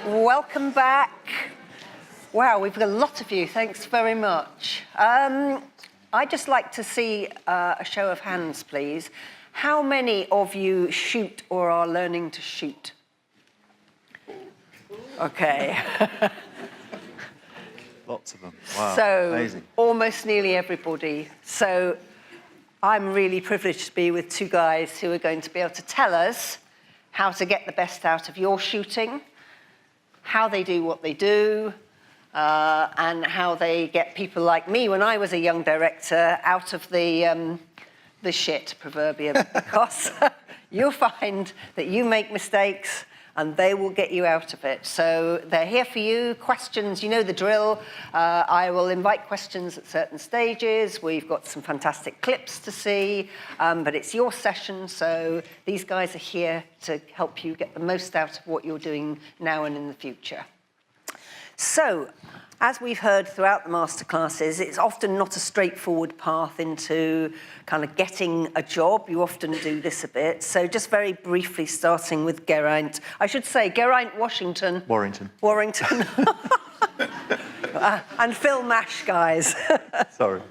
Welcome back. Wow, we've got a lot of you. Thanks very much. I'd just like to see a show of hands, please. How many of you shoot or are learning to shoot? Okay. Lots of them. Wow, so, amazing. Almost nearly everybody. So I'm really privileged to be with two guys who are going to be able to tell us how to get the best out of your shooting, how they do what they do, and how they get people like me, when I was a young director, out of the shit, proverbially, because you'll find that you make mistakes and they will get you out of it. So they're here for you. Questions, you know the drill. I will invite questions at certain stages. We've got some fantastic clips to see, but it's your session, so these guys are here to help you get the most out of what you're doing now and in the future. So, as we've heard throughout the masterclasses, it's often not a straightforward path into kind of getting a job. You often do this a bit. So just very briefly, starting with Geraint. I should say Geraint Warrington. Warrington. And Phil Mash, guys. Sorry.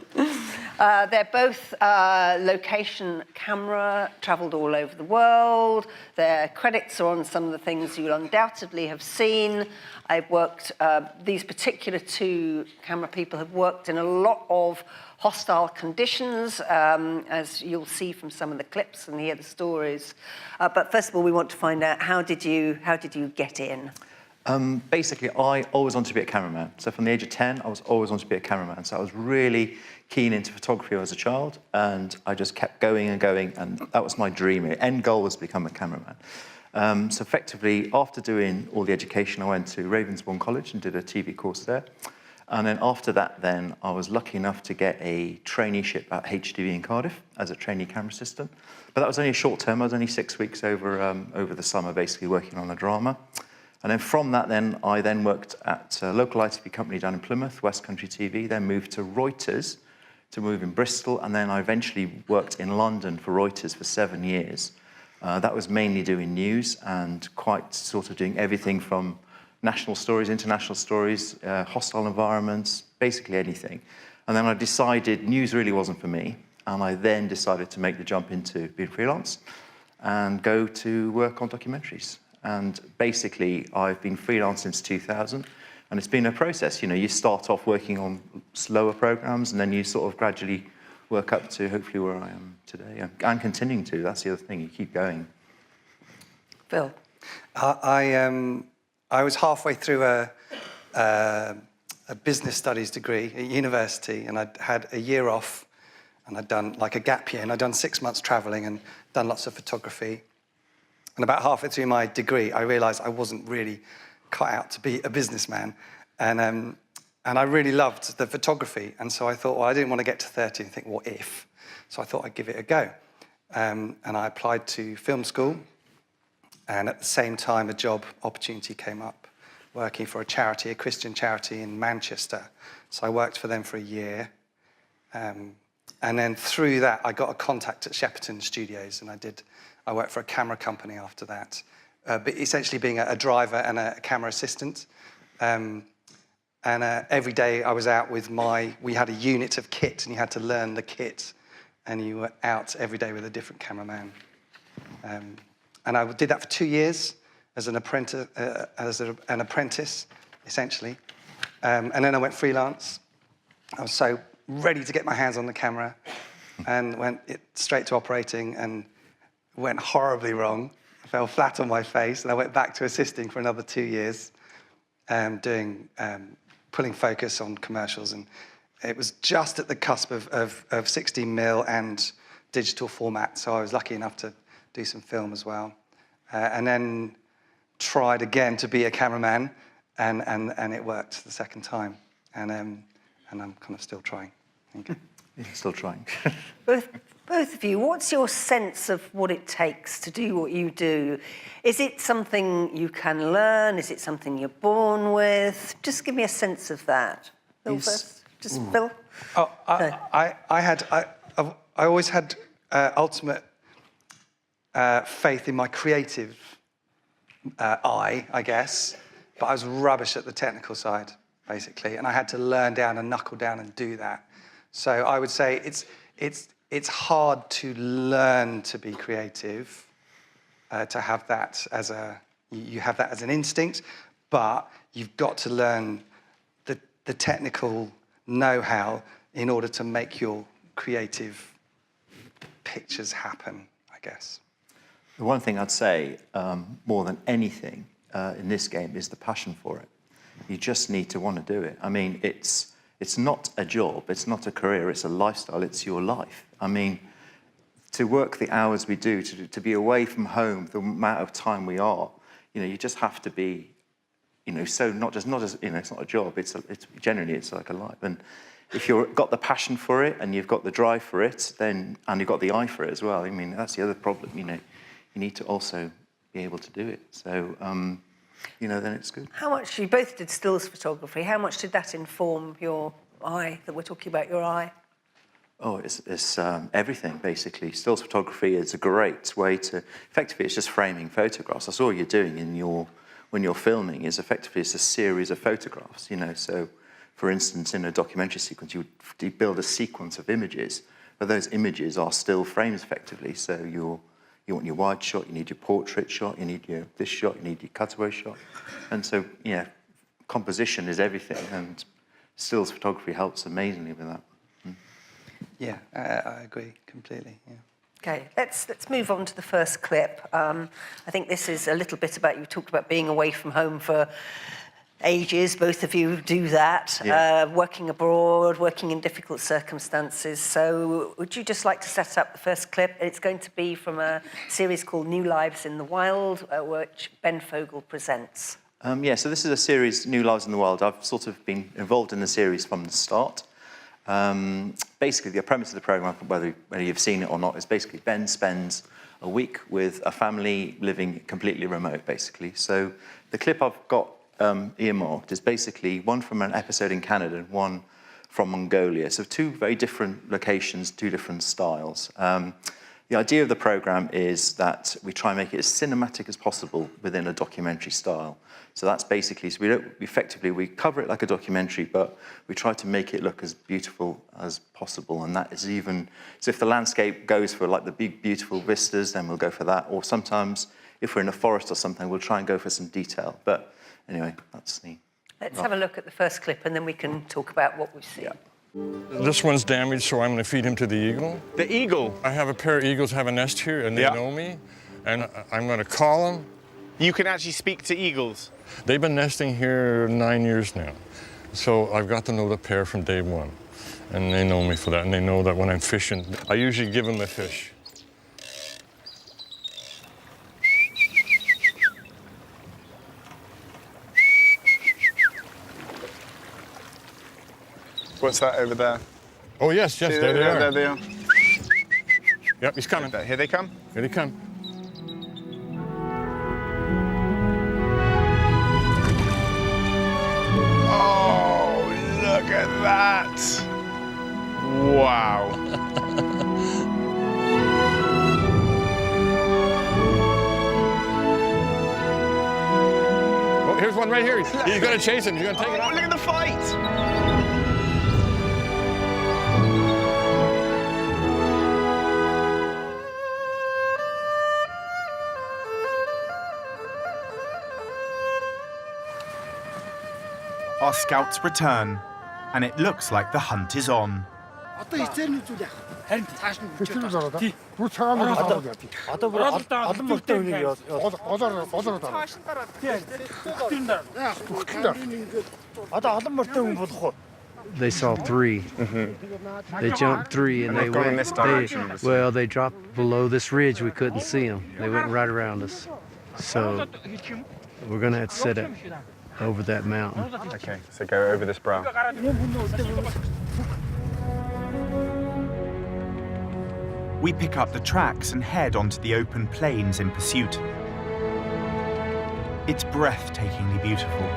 They're both location camera, travelled all over the world. Their credits are on some of the things you'll undoubtedly have seen. I've worked, these particular two camera people have worked in a lot of hostile conditions, as you'll see from some of the clips and hear the stories. But first of all, we want to find out, how did you get in? Basically, I always wanted to be a cameraman. So from the age of 10, I was always wanted to be a cameraman. So I was really keen into photography as a child, and I just kept going and going, and that was my dream. The end goal was to become a cameraman. So effectively, after doing all the education, I went to Ravensbourne College and did a TV course there. And then after that, then I was lucky enough to get a traineeship at HTV in Cardiff as a trainee camera assistant. But that was only a short term. I was only 6 weeks over the summer, basically working on a drama. And then from that, I worked at a local ITV company down in Plymouth, West Country TV, then moved to Reuters to move in Bristol, and then I eventually worked in London for Reuters for 7 years. That was mainly doing news and quite sort of doing everything from national stories, international stories, hostile environments, basically anything. And then I decided news really wasn't for me, and I then decided to make the jump into being freelance and go to work on documentaries. And basically, I've been freelance since 2000, and it's been a process. You know, you start off working on slower programs, and then you sort of gradually work up to hopefully where I am today, and continuing to. That's the other thing, you keep going. Phil? I was halfway through a business studies degree at university, and I'd had a year off, and I'd done like a gap year, and I'd done 6 months travelling and done lots of photography. And about halfway through my degree, I realised I wasn't really cut out to be a businessman. And I really loved the photography. And so I thought, well, I didn't want to get to 30 and think, what if? So I thought I'd give it a go. And I applied to film school. And at the same time, a job opportunity came up, working for a charity, a Christian charity in Manchester. So I worked for them for a year. And then through that, I got a contact at Shepperton Studios, and I worked for a camera company after that, but essentially being a driver and a camera assistant. And every day I was out with we had a unit of kit, and you had to learn the kit, and you were out every day with a different cameraman. And I did that for 2 years as an apprentice, essentially. And then I went freelance. I was so ready to get my hands on the camera, and went straight to operating, and went horribly wrong. I fell flat on my face, and I went back to assisting for another 2 years, pulling focus on commercials. And it was just at the cusp of 16mm and digital format, so I was lucky enough to do some film as well. And then tried again to be a cameraman, and it worked the second time. And I'm kind of still trying. Thank you. Still trying. Both of you, what's your sense of what it takes to do what you do? Is it something you can learn? Is it something you're born with? Just give me a sense of that. Phil first. Just Phil. Oh, I always had ultimate faith in my creative eye, I guess. but I was rubbish at the technical side, basically, and I had to learn down and knuckle down and do that. So I would say it's hard to learn to be creative, to have that as you have that as an instinct, but you've got to learn the technical know-how in order to make your creative pictures happen, I guess. The one thing I'd say, more than anything in this game, is the passion for it. You just need to want to do it. I mean, it's not a job, it's not a career, it's a lifestyle, it's your life. I mean, to work the hours we do, to be away from home, the amount of time we are, you just have to be, so not as it's not a job, it's generally it's like a life. And if you've got the passion for it and you've got the drive for it, and you've got the eye for it as well, I mean, that's the other problem, you need to also be able to do it. So, then it's good. How much, you both did stills photography, how much did that inform your eye, that we're talking about your eye? Oh, it's everything, basically. Stills photography is a great way to, effectively, it's just framing photographs. That's all you're doing when you're filming, is effectively it's a series of photographs, So, for instance, in a documentary sequence, you build a sequence of images, but those images are still frames, effectively. So you want your wide shot, you need your portrait shot, you need this shot, you need your cutaway shot. And so, composition is everything, and stills photography helps amazingly with that. Yeah, I agree completely, yeah. Okay, let's move on to the first clip. I think this is a little bit about, you talked about being away from home for ages, both of you do that, working abroad, working in difficult circumstances. So would you just like to set up the first clip? It's going to be from a series called New Lives in the Wild, which Ben Fogle presents. So this is a series, New Lives in the Wild. I've sort of been involved in the series from the start. Basically, the premise of the programme, whether you've seen it or not, is basically Ben spends a week with a family living completely remote, basically. So the clip I've got earmarked is basically one from an episode in Canada and one from Mongolia. So two very different locations, two different styles. The idea of the programme is that we try and make it as cinematic as possible within a documentary style. So that's basically, so we cover it like a documentary, but we try to make it look as beautiful as possible. And that is even, so if the landscape goes for like the big, beautiful vistas, then we'll go for that. Or sometimes if we're in a forest or something, we'll try and go for some detail. But anyway, that's the... Let's have a look at the first clip and then we can talk about what we've seen. Yeah. This one's damaged, so I'm going to feed him to the eagle. The eagle? I have a pair of eagles have a nest here, and they know me. And I'm going to call them. You can actually speak to eagles? They've been nesting here 9 years now. So I've got to know the pair from day one. And they know me for that, and they know that when I'm fishing, I usually give them the fish. What's that over there? Oh, yes, See, there they are. There they are. Yep, he's coming. Here they come. Here they come. Oh, look at that. Wow. Oh, here's one right here. He's going to chase him. He's going to take it out. Look at the fight. Our scouts return, and it looks like the hunt is on. They saw three. They jumped three, and they gone in this direction. they dropped below this ridge. We couldn't see them. They went right around us. So we're gonna have to set it over that mountain. Okay, so go over this brow. We pick up the tracks and head onto the open plains in pursuit. It's breathtakingly beautiful.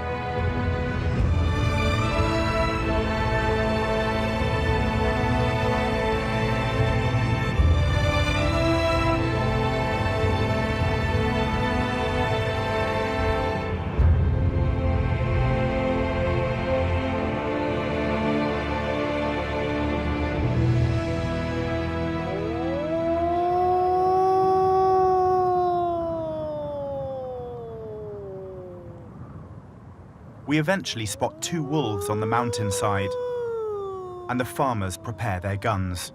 we eventually spot 2 wolves on the mountainside, and the farmers prepare their guns.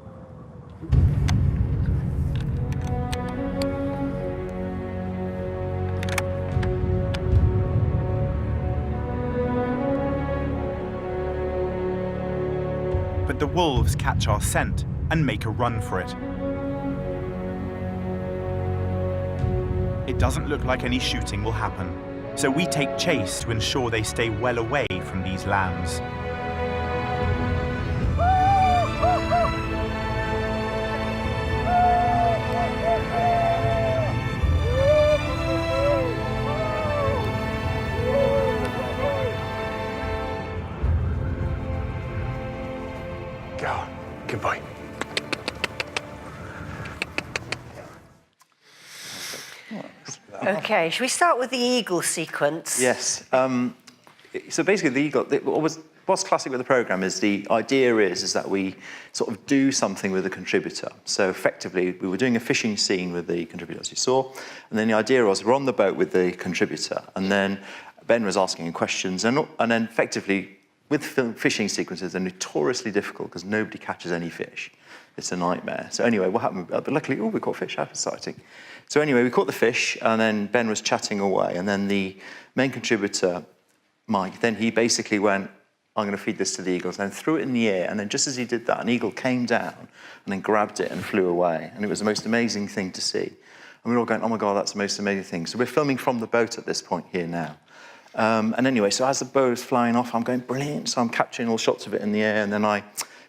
But the wolves catch our scent and make a run for it. It doesn't look like any shooting will happen, so we take chase to ensure they stay well away from these lambs. Go. Good boy. Okay, should we start with the eagle sequence? Yes. So basically, the eagle. What's classic with the program is the idea is that we sort of do something with the contributor. So effectively, we were doing a fishing scene with the contributor, as you saw, and then the idea was we're on the boat with the contributor, and then Ben was asking him questions, and then effectively, with fishing sequences, they're notoriously difficult because nobody catches any fish. It's a nightmare. So anyway, what happened? But luckily, we caught fish. How exciting! So anyway, we caught the fish, and then Ben was chatting away, and then the main contributor, Mike, then he basically went, I'm going to feed this to the eagles, and then threw it in the air, and then just as he did that, an eagle came down and then grabbed it and flew away, and it was the most amazing thing to see. And we were all going, oh my God, that's the most amazing thing. So we're filming from the boat at this point here now. And anyway, so as the boat is flying off, I'm going, brilliant, so I'm capturing all shots of it in the air, and then I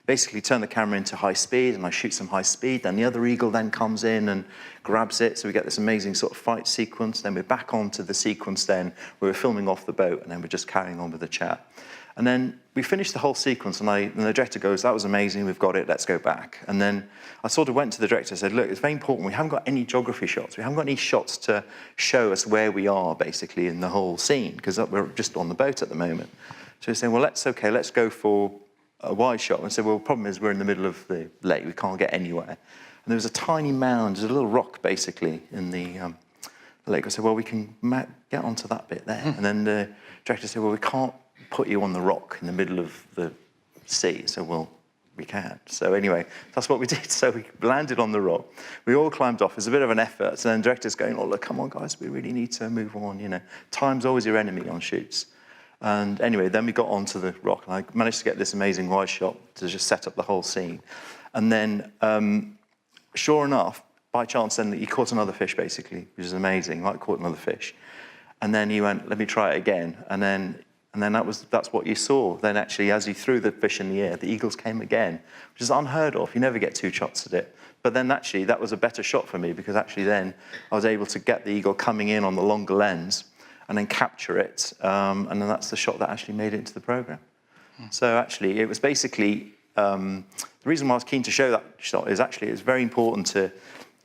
basically turn the camera into high speed, and I shoot some high speed, then the other eagle then comes in and grabs it, so we get this amazing sort of fight sequence, then we're back onto the sequence then, where we're filming off the boat, and then we're just carrying on with the chat. And then we finished the whole sequence, and the director goes, that was amazing, we've got it, let's go back. And then I sort of went to the director and said, look, it's very important, we haven't got any geography shots, we haven't got any shots to show us where we are, basically, in the whole scene, because we're just on the boat at the moment. So we said, well, let's go for a wide shot. And I said, well, the problem is we're in the middle of the lake, we can't get anywhere. And there was a tiny mound, there's a little rock, basically, in the lake. I said, well, we can get onto that bit there. And then the director said, well, we can't put you on the rock in the middle of the sea. So, well, we can. So anyway, that's what we did. So we landed on the rock. We all climbed off. It was a bit of an effort. So then the director's going, oh, look, come on, guys, we really need to move on. You know, time's always your enemy on shoots. And anyway, then we got onto the rock, and I managed to get this amazing wide shot to just set up the whole scene. And then, sure enough, by chance, then he caught another fish, basically, which is amazing. Like, caught another fish. And then he went, let me try it again. And then that's what you saw. Then actually, as he threw the fish in the air, the eagles came again, which is unheard of. You never get 2 shots at it. But then actually, that was a better shot for me, because actually then I was able to get the eagle coming in on the longer lens and then capture it. And then that's the shot that actually made it into the program. So actually, it was basically, the reason why I was keen to show that shot is actually it's very important to,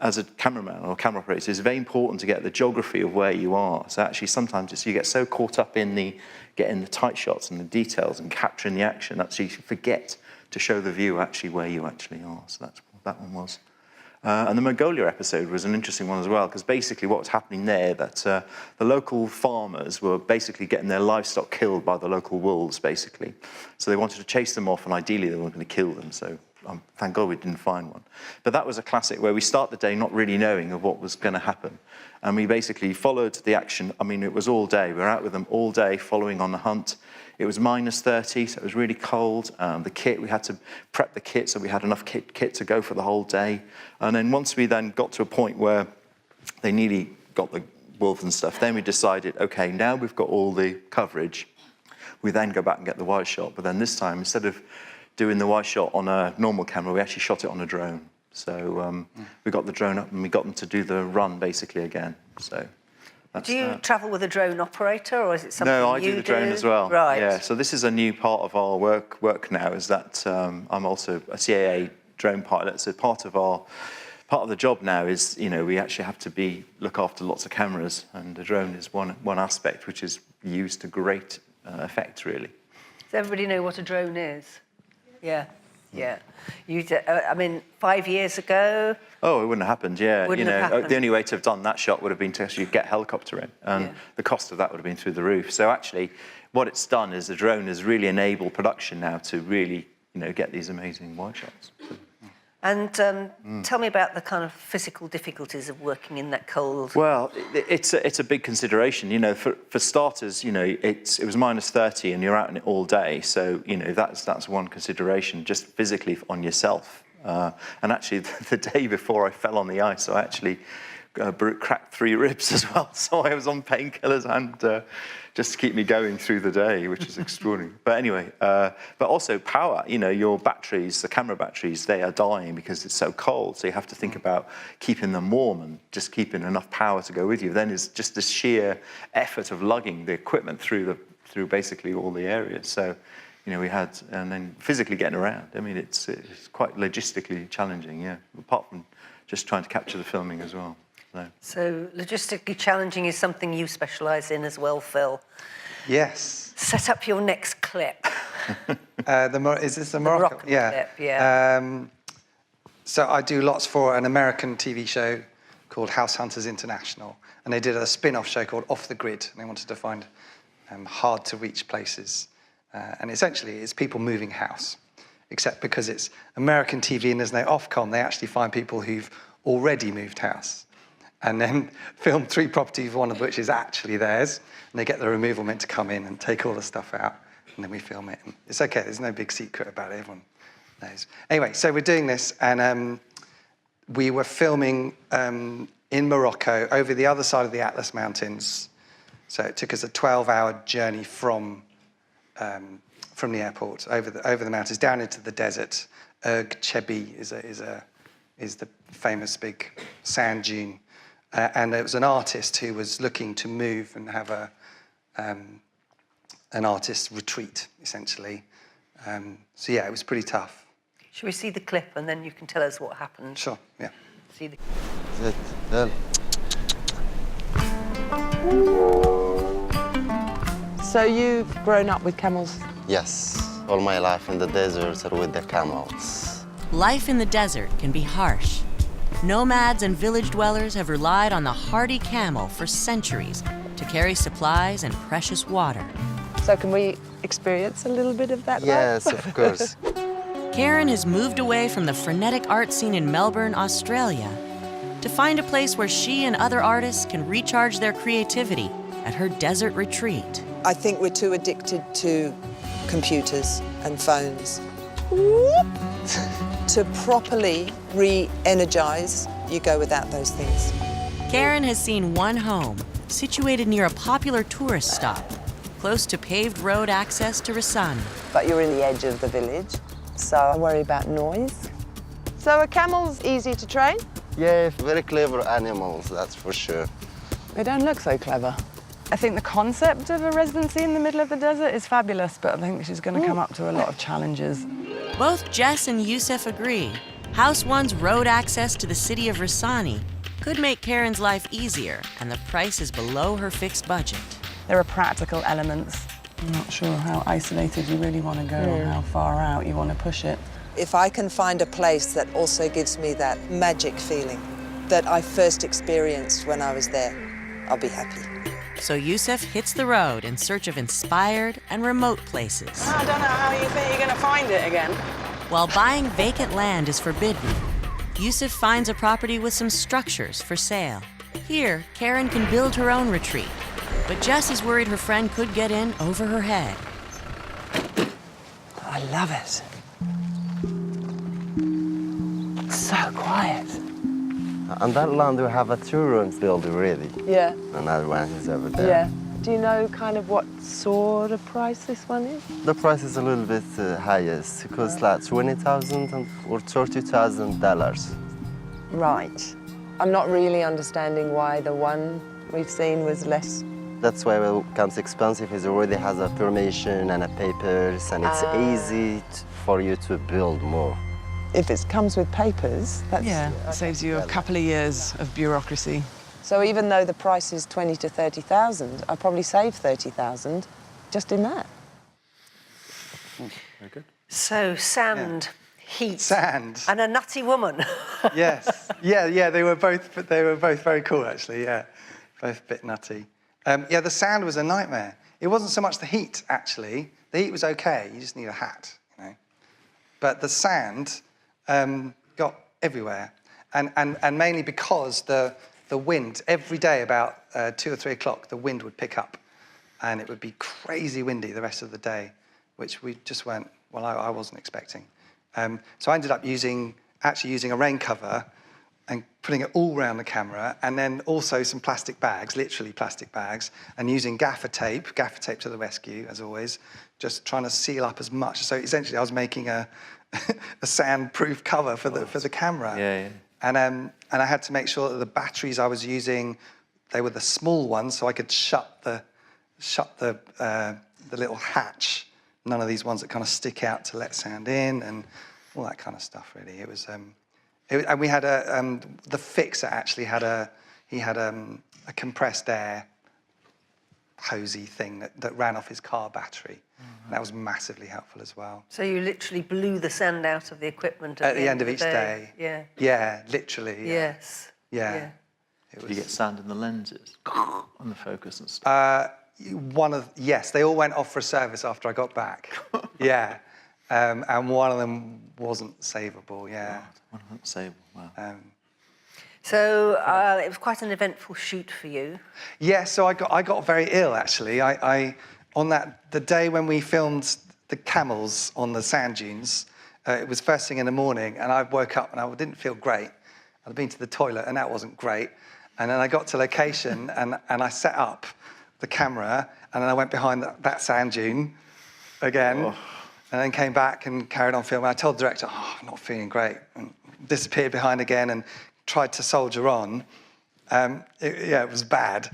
as a cameraman or camera operator, it's very important to get the geography of where you are. So actually, sometimes you get so caught up in getting the tight shots and the details and capturing the action, that you forget to show the viewer actually where you actually are. So that's what that one was. And the Mongolia episode was an interesting one as well, because basically what was happening there, that the local farmers were basically getting their livestock killed by the local wolves, basically. So they wanted to chase them off, and ideally they weren't going to kill them. So thank God we didn't find one. But that was a classic where we start the day not really knowing of what was going to happen. And we basically followed the action. I mean, it was all day. We were out with them all day following on the hunt. It was -30, so it was really cold. The kit, we had to prep the kit so we had enough kit to go for the whole day. And then once we then got to a point where they nearly got the wolves and stuff, then we decided, okay, now we've got all the coverage. We then go back and get the wide shot. But then this time, instead of doing the wide shot on a normal camera, we actually shot it on a drone. So we got the drone up and we got them to do the run basically again. So. Do you travel with a drone operator, or is it something you do? No, I do the drone as well. Right. Yeah, so this is a new part of our work now, is that I'm also a CAA drone pilot. So part of the job now is, you know, we actually have to look after lots of cameras, and the drone is one aspect which is used to great effect, really. Does everybody know what a drone is? Yeah. Yeah. I mean, 5 years ago... Oh, it wouldn't have happened, yeah. Wouldn't have happened. The only way to have done that shot would have been to actually get a helicopter in, and the cost of that would have been through the roof. So actually, what it's done is the drone has really enabled production now to really, get these amazing wide shots. And tell me about the kind of physical difficulties of working in that cold. Well, it's a big consideration. For starters, it was -30 and you're out in it all day. So, that's one consideration, just physically on yourself. And actually, the day before I fell on the ice, I actually cracked 3 ribs as well. So I was on painkillers and just to keep me going through the day, which is extraordinary. But anyway, but also power. Your batteries, the camera batteries, they are dying because it's so cold. So you have to think about keeping them warm and just keeping enough power to go with you. Then it's just the sheer effort of lugging the equipment through basically all the areas. So, we had, and then physically getting around. I mean, it's quite logistically challenging, yeah. Apart from just trying to capture the filming as well. So logistically challenging is something you specialise in as well, Phil. Yes. Set up your next clip. Is this the Morocco? Clip, yeah. So I do lots for an American TV show called House Hunters International, and they did a spin-off show called Off the Grid, and they wanted to find hard-to-reach places. And essentially, it's people moving house, except because it's American TV and there's no Ofcom, they actually find people who've already moved house. And then film 3 properties, one of which is actually theirs. And they get the removal men to come in and take all the stuff out. And then we film it. And it's okay, there's no big secret about it, everyone knows. Anyway, so we're doing this, and we were filming in Morocco, over the other side of the Atlas Mountains. So it took us a 12-hour journey from the airport, over the mountains, down into the desert. Chebi is the famous big sand dune. And there was an artist who was looking to move and have an artist retreat, essentially. So yeah, it was pretty tough. Should we see the clip and then you can tell us what happened? Sure, yeah. See the... So you've grown up with camels? Yes, all my life in the desert or with the camels. Life in the desert can be harsh. Nomads and village dwellers have relied on the hardy camel for centuries to carry supplies and precious water. So can we experience a little bit of that? Yes, life? of course. Karen has moved away from the frenetic art scene in Melbourne, Australia, to find a place where she and other artists can recharge their creativity at her desert retreat. I think we're too addicted to computers and phones. To properly re-energize, you go without those things. Karen has seen one home, situated near a popular tourist stop, close to paved road access to Rasan. But you're in the edge of the village, so I worry about noise. So are camels easy to train? Yeah, very clever animals, that's for sure. They don't look so clever. I think the concept of a residency in the middle of the desert is fabulous, but I think she's going to come up to a lot of challenges. Both Jess and Youssef agree. House One's road access to the city of Rasani could make Karen's life easier, and the price is below her fixed budget. There are practical elements. I'm not sure how isolated you really want to go or how far out you want to push it. If I can find a place that also gives me that magic feeling that I first experienced when I was there, I'll be happy. So Youssef hits the road in search of inspired and remote places. I don't know how you think you're going to find it again. While buying vacant land is forbidden, Youssef finds a property with some structures for sale. Here, Karen can build her own retreat, but Jess is worried her friend could get in over her head. I love it. It's so quiet. On that land, we have a 2-room built already. Yeah. Another one is over there. Yeah. Do you know kind of what sort of price this one is? The price is a little bit higher. It costs like $20,000 or $30,000. Right. I'm not really understanding why the one we've seen was less. That's why it becomes expensive. It already has a permission and a papers, and it's easy for you to build more. If it comes with papers, that's... Yeah, it saves you a couple of years of bureaucracy. So even though the price is 20 to 30,000, I'll probably save 30,000 just in that. Very good. So sand, heat, sand, and a nutty woman. Yes, yeah. They were both very cool, actually. Yeah, both a bit nutty. Yeah, the sand was a nightmare. It wasn't so much the heat, actually. The heat was okay. You just need a hat, you know. But the sand got everywhere, and mainly because the wind every day about 2 or 3 o'clock, the wind would pick up, and it would be crazy windy the rest of the day, which we just weren't. Well, I wasn't expecting. So I ended up actually using a rain cover and putting it all around the camera, and then also some plastic bags, literally plastic bags, and using gaffer tape to the rescue, as always, just trying to seal up as much. So essentially I was making a sand-proof cover for the camera. Yeah. And I had to make sure that the batteries I was using, they were the small ones, so I could shut the little hatch. None of these ones that kind of stick out to let sound in, and all that kind of stuff. Really, it was. And we had the fixer actually had a compressed air hosey thing that ran off his car battery. And that was massively helpful as well. So you literally blew the sand out of the equipment at the end of each day. Yeah. Yeah, literally. Yeah. Yes. Yeah. Did you get sand in the lenses on the focus and stuff? Yes, they all went off for a service after I got back. Yeah. And one of them wasn't savable, yeah. One of them savable, wow. So it was quite an eventful shoot for you. Yeah, so I got very ill, actually. On the day when we filmed the camels on the sand dunes, it was first thing in the morning, and I woke up and I didn't feel great. I'd been to the toilet, and that wasn't great. And then I got to location, and I set up the camera, and then I went behind that sand dune again, and then came back and carried on filming. I told the director, I'm not feeling great, and disappeared behind again and tried to soldier on. It was bad.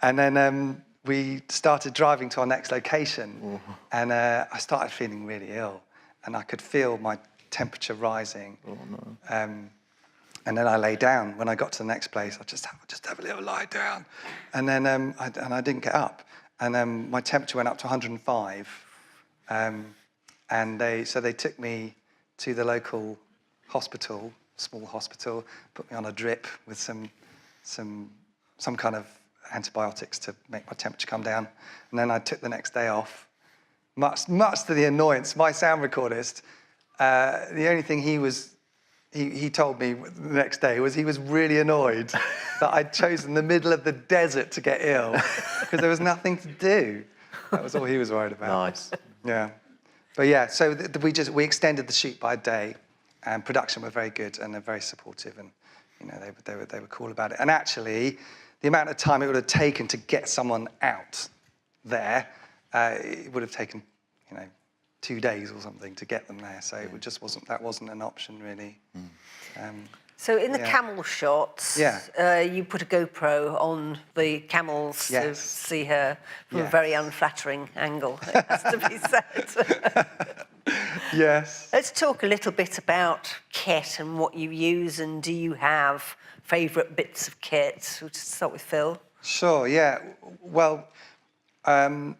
And then we started driving to our next location, and I started feeling really ill, and I could feel my temperature rising. Oh, no. And then I lay down. When I got to the next place, I just have a little lie down, and then I didn't get up, and my temperature went up to 105, and they took me to the local hospital, small hospital, put me on a drip with some kind of antibiotics to make my temperature come down, and then I took the next day off. Much to the annoyance, my sound recordist, the only thing he told me the next day was he was really annoyed that I'd chosen the middle of the desert to get ill because there was nothing to do. That was all he was worried about. Nice. Yeah. But yeah, so we extended the shoot by a day, and production were very good and they're very supportive, and they were cool about it. And actually, the amount of time it would have taken to get someone out there, it would have taken 2 days or something to get them there. So it just wasn't an option really. So in the camel shots, you put a GoPro on the camels to see her from a very unflattering angle, it has to be said. Yes. Let's talk a little bit about kit and what you use, and do you have favourite bits of kit? We'll just start with Phil. Sure, yeah. Well, on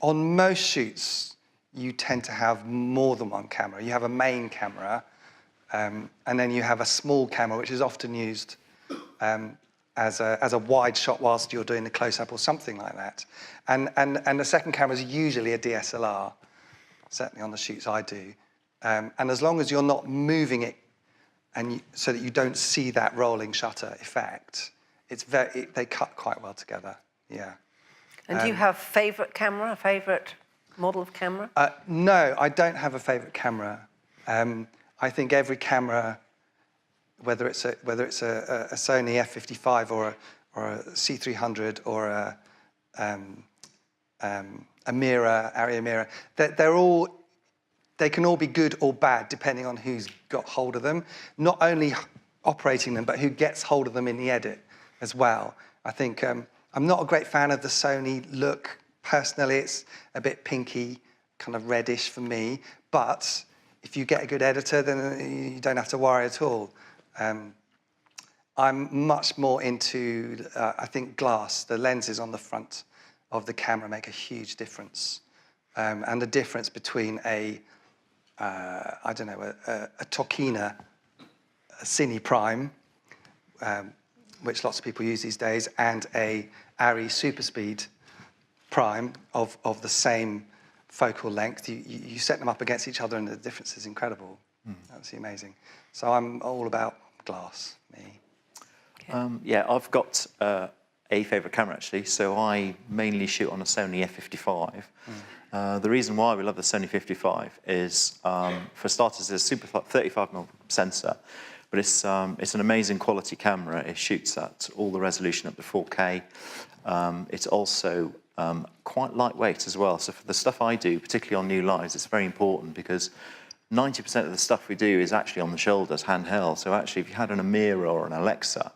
most shoots, you tend to have more than one camera. You have a main camera, and then you have a small camera, which is often used as a wide shot whilst you're doing the close-up or something like that. And the second camera is usually a DSLR, certainly on the shoots I do. And as long as you're not moving it, so that you don't see that rolling shutter effect, they cut quite well together. Yeah. And do you have favourite camera, a favourite model of camera? No, I don't have a favourite camera. I think every camera, whether it's a Sony f55 or a C300 or a mirror, Arri mirror, they can all be good or bad depending on who's got hold of them. Not only operating them, but who gets hold of them in the edit as well. I think I'm not a great fan of the Sony look. Personally, it's a bit pinky, kind of reddish for me. But if you get a good editor, then you don't have to worry at all. I'm much more into, I think, glass. The lenses on the front of the camera make a huge difference. And the difference between a I don't know, a Tokina Cine Prime, which lots of people use these days, and a ARRI Superspeed Prime of the same focal length. You set them up against each other and the difference is incredible. Absolutely amazing. So I'm all about glass, me. Yeah, I've got a favourite camera actually. So I mainly shoot on a Sony f55. The reason why we love the Sony 55 is, for starters, it's a super 35mm sensor, but it's an amazing quality camera. It shoots at all the resolution up to 4K. It's also quite lightweight as well. So for the stuff I do, particularly on new lives, it's very important because 90% of the stuff we do is actually on the shoulders, handheld. So actually, if you had an Amira or an Alexa,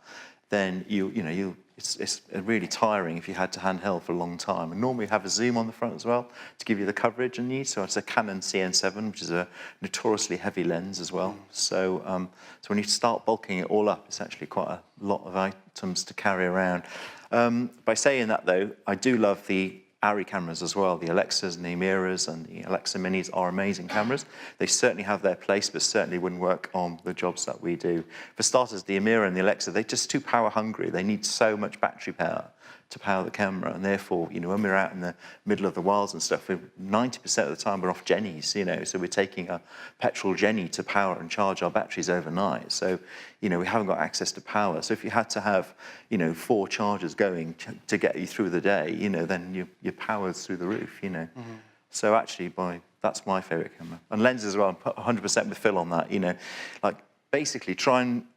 then it's really tiring if you had to handheld for a long time. And normally you have a zoom on the front as well to give you the coverage you need. So it's a Canon CN7, which is a notoriously heavy lens as well. So, so when you start bulking it all up, it's actually quite a lot of items to carry around. By saying that though, I do love the ARRI cameras as well. The Alexas and the Amiras and the Alexa Minis are amazing cameras. They certainly have their place, but certainly wouldn't work on the jobs that we do. For starters, the Amira and the Alexa, they're just too power hungry. They need so much battery power to power the camera, and therefore, you know, when we're out in the middle of the wilds and stuff, 90% of the time we're off Jennies, you know, so we're taking a petrol Jenny to power and charge our batteries overnight. So, you know, we haven't got access to power. So if you had to have, you know, 4 chargers going to get you through the day, you know, then your power's through the roof, you know. So actually, that's my favourite camera. And lenses as well, I'm 100% with Phil on that, you know. Like, basically, try and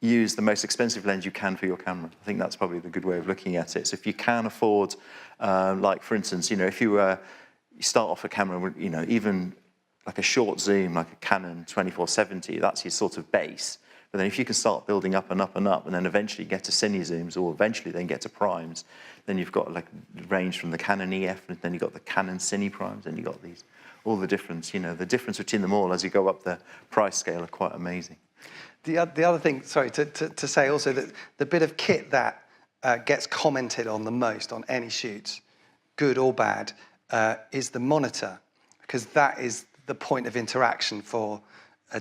use the most expensive lens you can for your camera. I think that's probably the good way of looking at it. So if you can afford, like for instance, you know, if you start off a camera with, you know, even like a short zoom, like a Canon 2470, that's your sort of base. But then if you can start building up and up and up, and then eventually get to cine zooms, or eventually then get to primes, then you've got like range from the Canon EF, and then you've got the Canon Cine Primes, and you've got these, all the difference, you know, the difference between them all as you go up the price scale are quite amazing. The other thing, sorry, to say also that the bit of kit that gets commented on the most on any shoot, good or bad, is the monitor, because that is the point of interaction for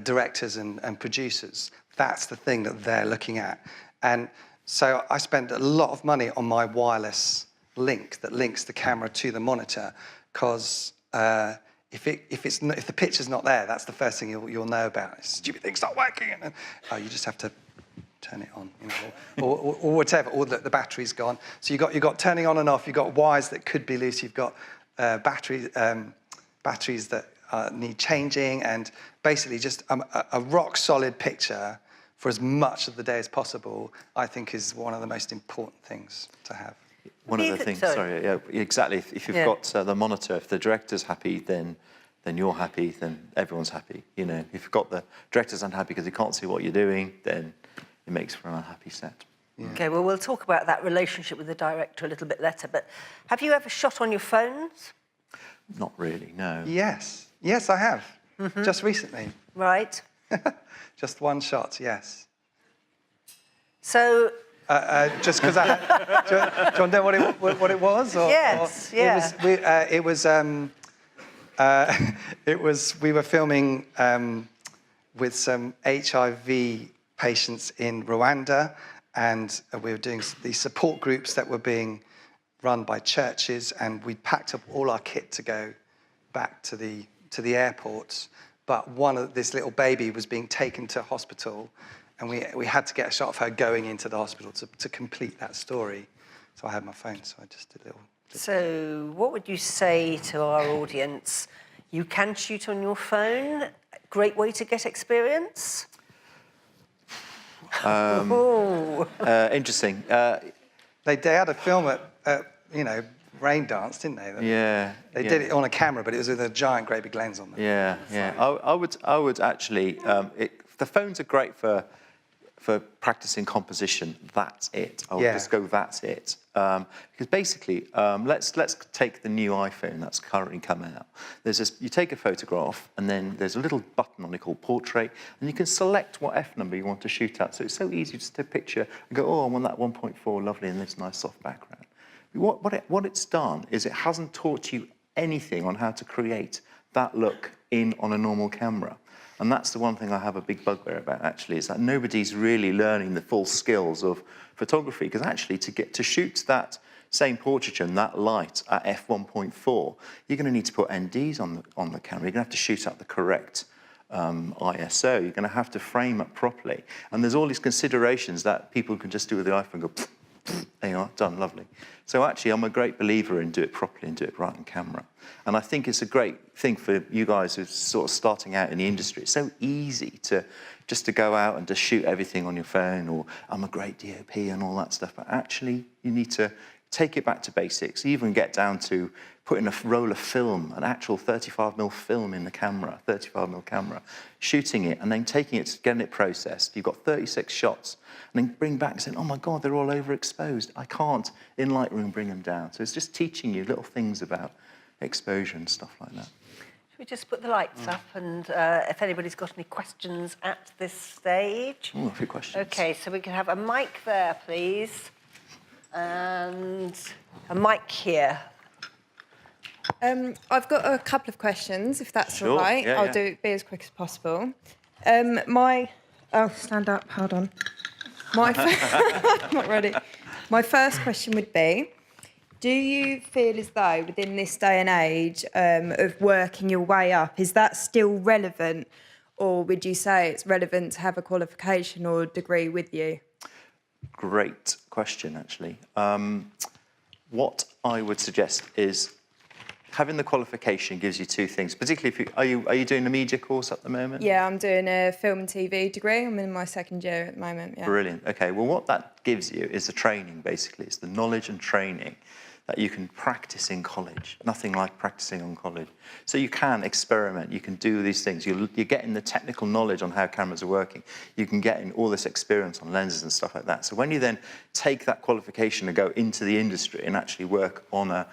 directors and producers. That's the thing that they're looking at. And so I spend a lot of money on my wireless link that links the camera to the monitor, because if the picture's not there, that's the first thing you'll know about. This stupid thing's not working, and you just have to turn it on, you know, or whatever. Or the battery's gone. So you got turning on and off. You've got wires that could be loose. You've got batteries that need changing, and basically just a rock solid picture for as much of the day as possible, I think, is one of the most important things to have. One of the things, sorry, yeah, exactly. If you've got the monitor, if the director's happy, then you're happy, then everyone's happy. You know, if you've got the director's unhappy because he can't see what you're doing, then it makes for an unhappy set. Yeah. Okay, well, we'll talk about that relationship with the director a little bit later, but have you ever shot on your phones? Not really, no. Yes, I have, just recently. Right. Just one shot, yes. So... just because do you want to know what it was? Yes, yeah. We were filming with some HIV patients in Rwanda, and we were doing these support groups that were being run by churches, and we packed up all our kit to go back to the airport. But this little baby was being taken to hospital, and we had to get a shot of her going into the hospital to complete that story. So I had my phone, so I just did a little... So what would you say to our audience? You can shoot on your phone. Great way to get experience. Interesting. They had a film at you know, Rain Dance, didn't they? Yeah. They did it on a camera, but it was with a giant, great big lens on them. Yeah. I would actually... the phones are great for practicing composition. That's it. I would just go, that's it. Because basically, let's take the new iPhone that's currently come out. You take a photograph, and then there's a little button on it called Portrait, and you can select what F number you want to shoot at. So it's so easy just to picture and go, oh, I want that 1.4, lovely, and this nice soft background. What it's done is it hasn't taught you anything on how to create that look in on a normal camera. And that's the one thing I have a big bugbear about, actually, is that nobody's really learning the full skills of photography, because actually to shoot that same portraiture and that light at f1.4, you're going to need to put NDs on the camera. You're going to have to shoot at the correct ISO. You're going to have to frame it properly. And there's all these considerations that people can just do with the iPhone and go, there you are, done, lovely. So actually, I'm a great believer in do it properly and do it right on camera. And I think it's a great thing for you guys who're sort of starting out in the industry. It's so easy to go out and just shoot everything on your phone, or I'm a great DOP and all that stuff. But actually, you need to take it back to basics, even get down to putting a roll of film, an actual 35mm film in the camera, 35mm camera, shooting it, and then taking it, getting it processed. You've got 36 shots, and then bring back and saying, oh my God, they're all overexposed. I can't, in Lightroom, bring them down. So it's just teaching you little things about exposure and stuff like that. Should we just put the lights up, and if anybody's got any questions at this stage? Oh, a few questions. Okay, so we can have a mic there, please, and a mic here. I've got a couple of questions, if that's Sure. all right. Yeah, I'll be as quick as possible. Oh, stand up, hold on. I'm not ready. My first question would be, do you feel as though within this day and age of working your way up, is that still relevant, or would you say it's relevant to have a qualification or degree with you? Great question, actually. What I would suggest is having the qualification gives you two things, particularly if you, are you doing a media course at the moment? Yeah, I'm doing a film and TV degree. I'm in my second year at the moment, yeah. Brilliant. Okay, well, what that gives you is the training, basically. It's the knowledge and training that you can practice in college. Nothing like practicing on college. So you can experiment, you can do these things. You're getting the technical knowledge on how cameras are working. You can get in all this experience on lenses and stuff like that. So when you then take that qualification and go into the industry and actually work on a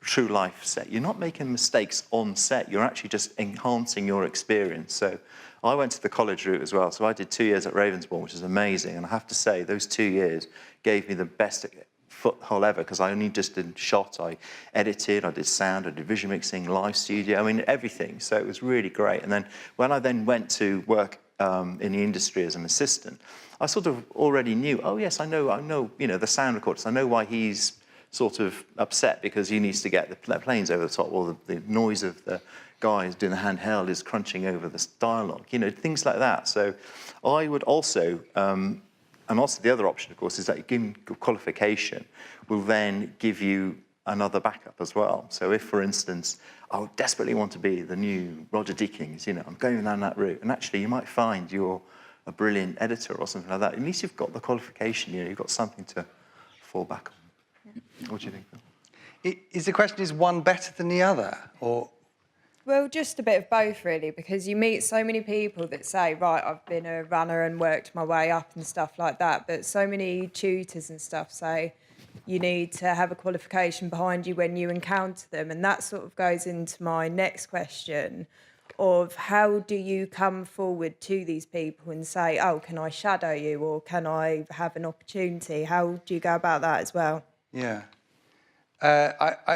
true life set, you're not making mistakes on set, you're actually just enhancing your experience. So I went to the college route as well. So I did 2 years at Ravensbourne, which is amazing. And I have to say, those 2 years gave me the best foothold ever, because I only just did shot, I edited, I did sound, I did vision mixing, live studio, I mean, everything. So it was really great. And then when I then went to work in the industry as an assistant, I sort of already knew, oh yes, I know, you know, the sound recorders, I know why he's sort of upset because he needs to get the planes over the top, or the noise of the guys doing the handheld is crunching over the dialogue, you know, things like that. So I would also, and also the other option, of course, is that giving qualification will then give you another backup as well. So if, for instance, I would desperately want to be the new Roger Deakins, you know, I'm going down that route, and actually you might find you're a brilliant editor or something like that. At least you've got the qualification, you know, you've got something to fall back on. What do you think, Phil? Is the question, is one better than the other, or...? Well, just a bit of both, really, because you meet so many people that say, right, I've been a runner and worked my way up and stuff like that, but so many tutors and stuff say you need to have a qualification behind you when you encounter them, and that sort of goes into my next question of how do you come forward to these people and say, oh, can I shadow you, or can I have an opportunity? How do you go about that as well? Yeah.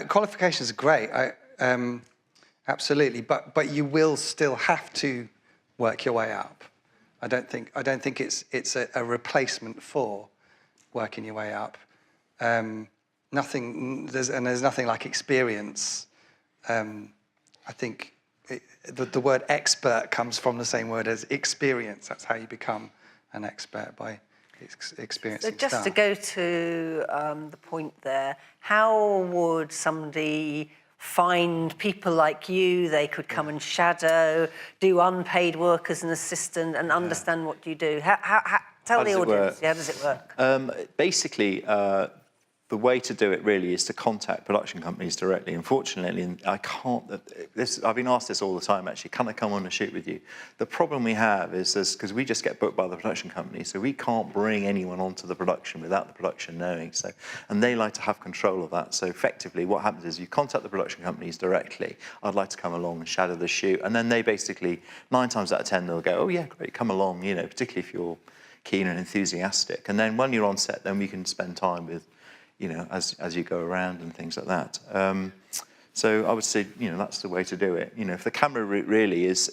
Qualifications are great. Absolutely, but you will still have to work your way up. I don't think it's a replacement for working your way up. There's nothing like experience. I think the word expert comes from the same word as experience. That's how you become an expert, by experiencing So just stuff. to go to the point there, how would somebody find people like you? They could come and shadow, do unpaid work as an assistant, and understand what you do. Tell the audience, how does it work? Basically, the way to do it really is to contact production companies directly. Unfortunately, I can't. I've been asked this all the time, actually. Can I come on and shoot with you? The problem we have is because we just get booked by the production company, so we can't bring anyone onto the production without the production knowing. So, and they like to have control of that. So effectively, what happens is you contact the production companies directly. I'd like to come along and shadow the shoot, and then they basically 9 times out of 10 they'll go, oh yeah, great, come along. You know, particularly if you're keen and enthusiastic. And then when you're on set, then we can spend time with, you know, as you go around and things like that. So I would say, that's the way to do it. If the camera route really is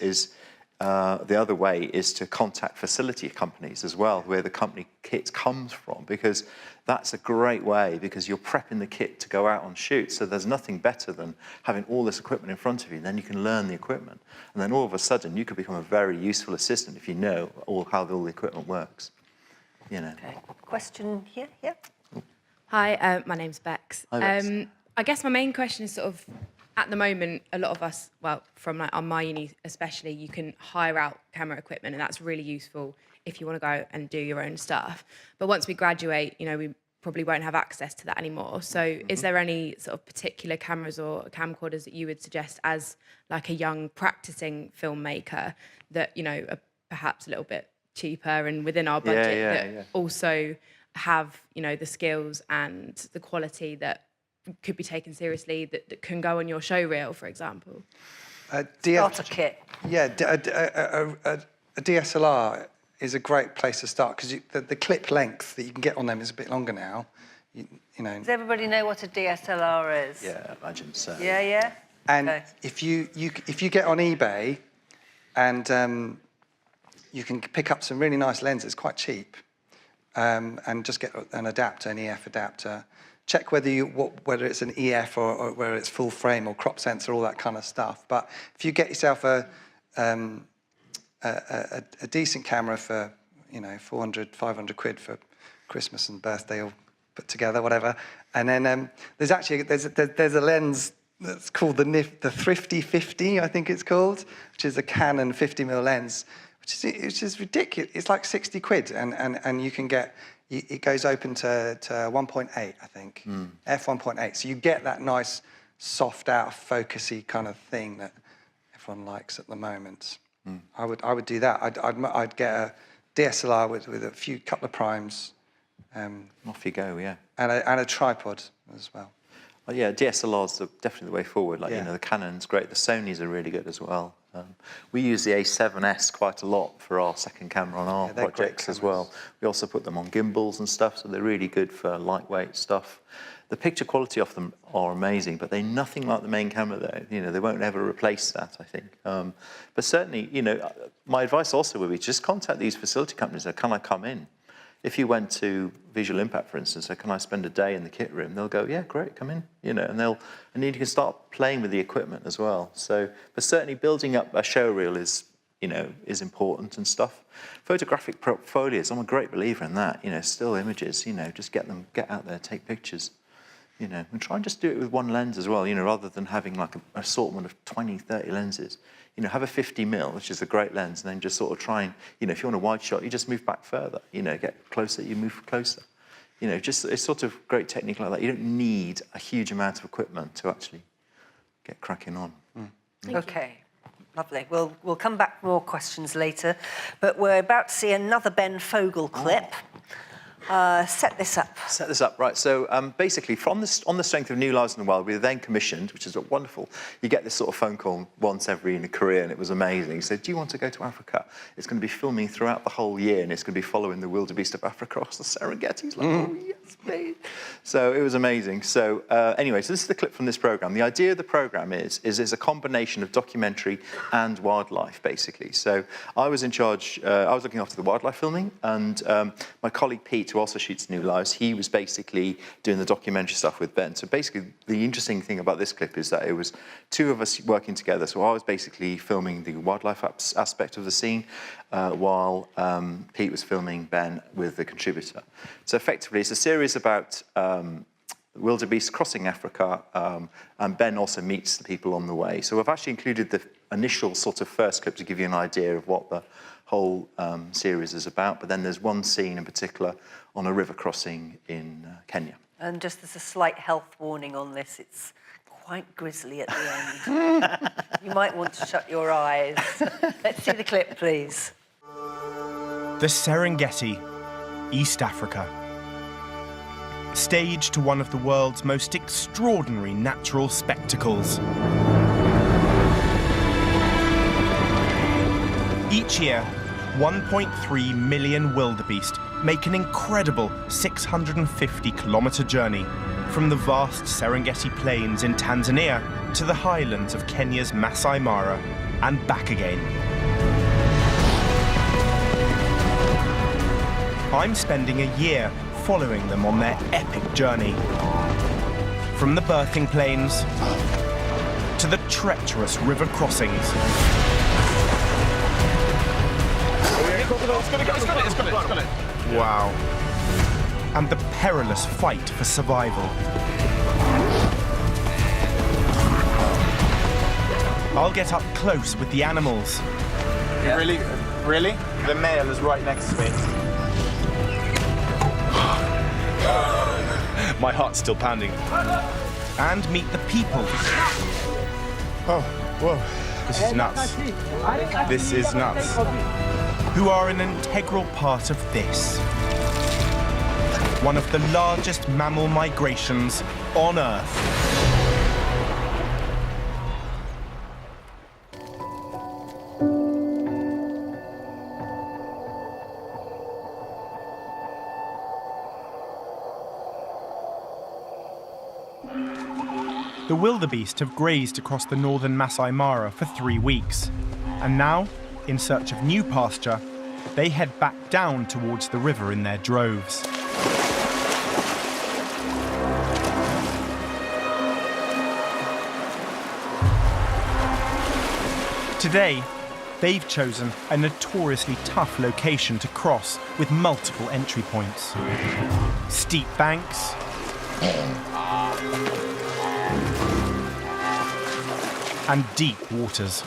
the other way is to contact facility companies as well, where the company kit comes from, because that's a great way, because you're prepping the kit to go out on shoots. So there's nothing better than having all this equipment in front of you, and then you can learn the equipment. And then all of a sudden, you could become a very useful assistant if you know how all the equipment works. Okay. Question here? Yeah. Hi, my name's Bex. Hi, Bex. I guess my main question is sort of, at the moment, a lot of us, well, from on my uni especially, you can hire out camera equipment, and that's really useful if you want to go and do your own stuff. But once we graduate, we probably won't have access to that anymore. So is there any sort of particular cameras or camcorders that you would suggest as like a young practicing filmmaker that, are perhaps a little bit cheaper and within our budget that also have, the skills and the quality that could be taken seriously, that can go on your show reel, for example? Starter kit. Yeah, a DSLR is a great place to start, because the clip length that you can get on them is a bit longer now. Does everybody know what a DSLR is? Yeah, I imagine so. Yeah. And if you get on eBay, and you can pick up some really nice lenses, quite cheap, and just get an adapter, an EF adapter. Check whether it's an EF or whether it's full frame or crop sensor, all that kind of stuff. But if you get yourself a decent camera for 400, 500 quid for Christmas and birthday, or put together, whatever, and then there's a lens that's called the Thrifty 50, I think it's called, which is a Canon 50mm lens, which is ridiculous. It's like 60 quid, and you can get. It goes open to 1.8, I think, f1.8. So you get that nice, soft, out of focusy kind of thing that everyone likes at the moment. I would do that. I'd get a DSLR with a couple of primes. Off you go, yeah. And a tripod as well. Well, yeah, DSLRs are definitely the way forward. The Canon's great. The Sonys are really good as well. We use the A7S quite a lot for our second camera on our projects as well. We also put them on gimbals and stuff, so they're really good for lightweight stuff. The picture quality of them are amazing, but they're nothing like the main camera, though. They won't ever replace that, I think. But certainly, my advice also would be just contact these facility companies. Can I come in? If you went to Visual Impact, for instance, so can I spend a day in the kit room? They'll go, yeah, great, come in, and you can start playing with the equipment as well. So, but certainly building up a show reel is important and stuff. Photographic portfolios, I'm a great believer in that. Still images, just get out there, take pictures, and try and just do it with one lens as well, rather than having like an assortment of 20, 30 lenses. Have a 50mm, which is a great lens, and then just sort of try and, if you want a wide shot, you just move back further. Get closer, you move closer. It's sort of great technique like that. You don't need a huge amount of equipment to actually get cracking on. Okay, lovely. We'll come back to more questions later, but we're about to see another Ben Fogle clip. Set this up. Right. So basically, on the strength of New Lives in the Wild, we were then commissioned, which is wonderful. You get this sort of phone call once every in a career, and it was amazing. He said, do you want to go to Africa? It's going to be filming throughout the whole year, and it's going to be following the wildebeest of Africa across the Serengeti. He's like, oh, yes, please. So it was amazing. So anyway, so this is the clip from this programme. The idea of the programme is a combination of documentary and wildlife, basically. So I was in charge, I was looking after the wildlife filming, and my colleague Pete, who also shoots New Lives, he was basically doing the documentary stuff with Ben. So basically, the interesting thing about this clip is that it was two of us working together. So I was basically filming the wildlife aspect of the scene, while Pete was filming Ben with the contributor. So effectively, it's a series about wildebeest crossing Africa, and Ben also meets the people on the way. So I've actually included the initial sort of first clip to give you an idea of what the whole series is about, but then there's one scene in particular on a river crossing in Kenya. And just as a slight health warning on this, it's quite grisly at the end. You might want to shut your eyes. Let's see the clip, please. The Serengeti, East Africa. Stage to one of the world's most extraordinary natural spectacles. Each year, 1.3 million wildebeest make an incredible 650-kilometre journey From the vast Serengeti plains in Tanzania to the highlands of Kenya's Masai Mara and back again. I'm spending a year following them on their epic journey. From the birthing plains to the treacherous river crossings. It's got it. Wow. And the perilous fight for survival. I'll get up close with the animals. You really? The male is right next to me. My heart's still pounding. And meet the people. Oh, whoa. This is nuts. This is nuts. Who are an integral part of this. One of the largest mammal migrations on Earth. The wildebeest have grazed across the northern Masai Mara for 3 weeks. And now, in search of new pasture, they head back down towards the river in their droves. Today, they've chosen a notoriously tough location to cross with multiple entry points. Steep banks, and deep waters.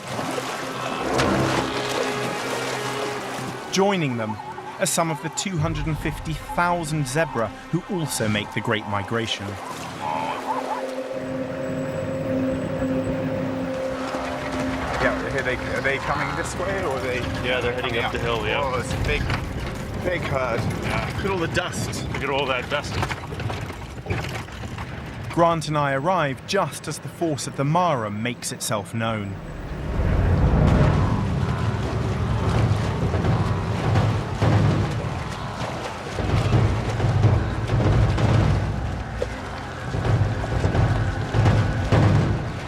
Joining them are some of the 250,000 zebra who also make the Great Migration. Yeah, are they coming this way or are they? Yeah, they're heading up the hill, yeah. Oh, it's a big herd. Yeah. Look at all the dust. Look at all that dust. Grant and I arrive just as the force of the Mara makes itself known.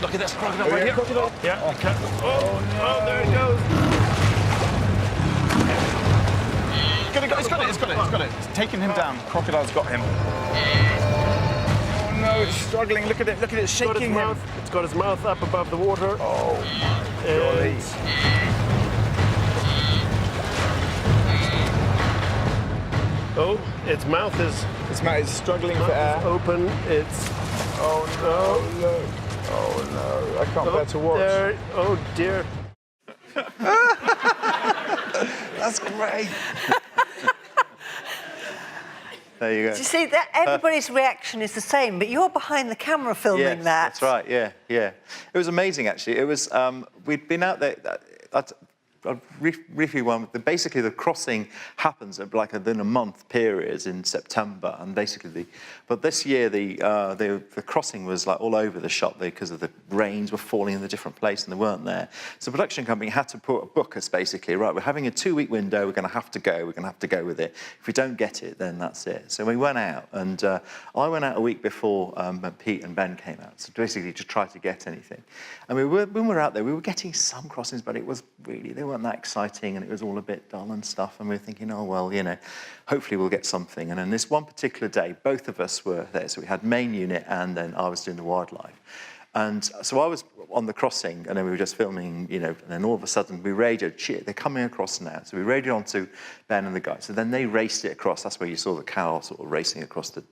Look at this crocodile right here. Crocodile. Yeah, okay. Oh, there it goes. It's got it. It's taking him down. Crocodile's got him. Oh no, it's struggling. Look at it shaking him. It's got its mouth up above the water. Oh, golly. Oh, its mouth is struggling for air. Open. It's. Oh no. Oh no. I can't bear to watch. There. Oh dear. That's great. There you go. Do you see that everybody's reaction is the same, but you're behind the camera filming Yes, that. that's right. Yeah. It was amazing, actually. It was. We'd been out there. I'll briefly one. Basically, the crossing happens at like within a month period in September, and basically, but this year the crossing was like all over the shop because of the rains were falling in the different place and they weren't there. So the production company had to book us basically. Right, we're having a 2-week window. We're going to have to go. We're going to have to go with it. If we don't get it, then that's it. So we went out, and I went out a week before Pete and Ben came out. So basically, to try to get anything. And when we were out there, we were getting some crossings, but it was really they weren't that exciting, and it was all a bit dull and stuff. And we were thinking, oh well, hopefully we'll get something. And then this one particular day, both of us were there. So we had main unit, and then I was doing the wildlife. And so I was on the crossing, and then we were just filming, and then all of a sudden we radioed, shit, they're coming across now. So we radioed on to Ben and the guys. So then they raced it across. That's where you saw the cow sort of racing across the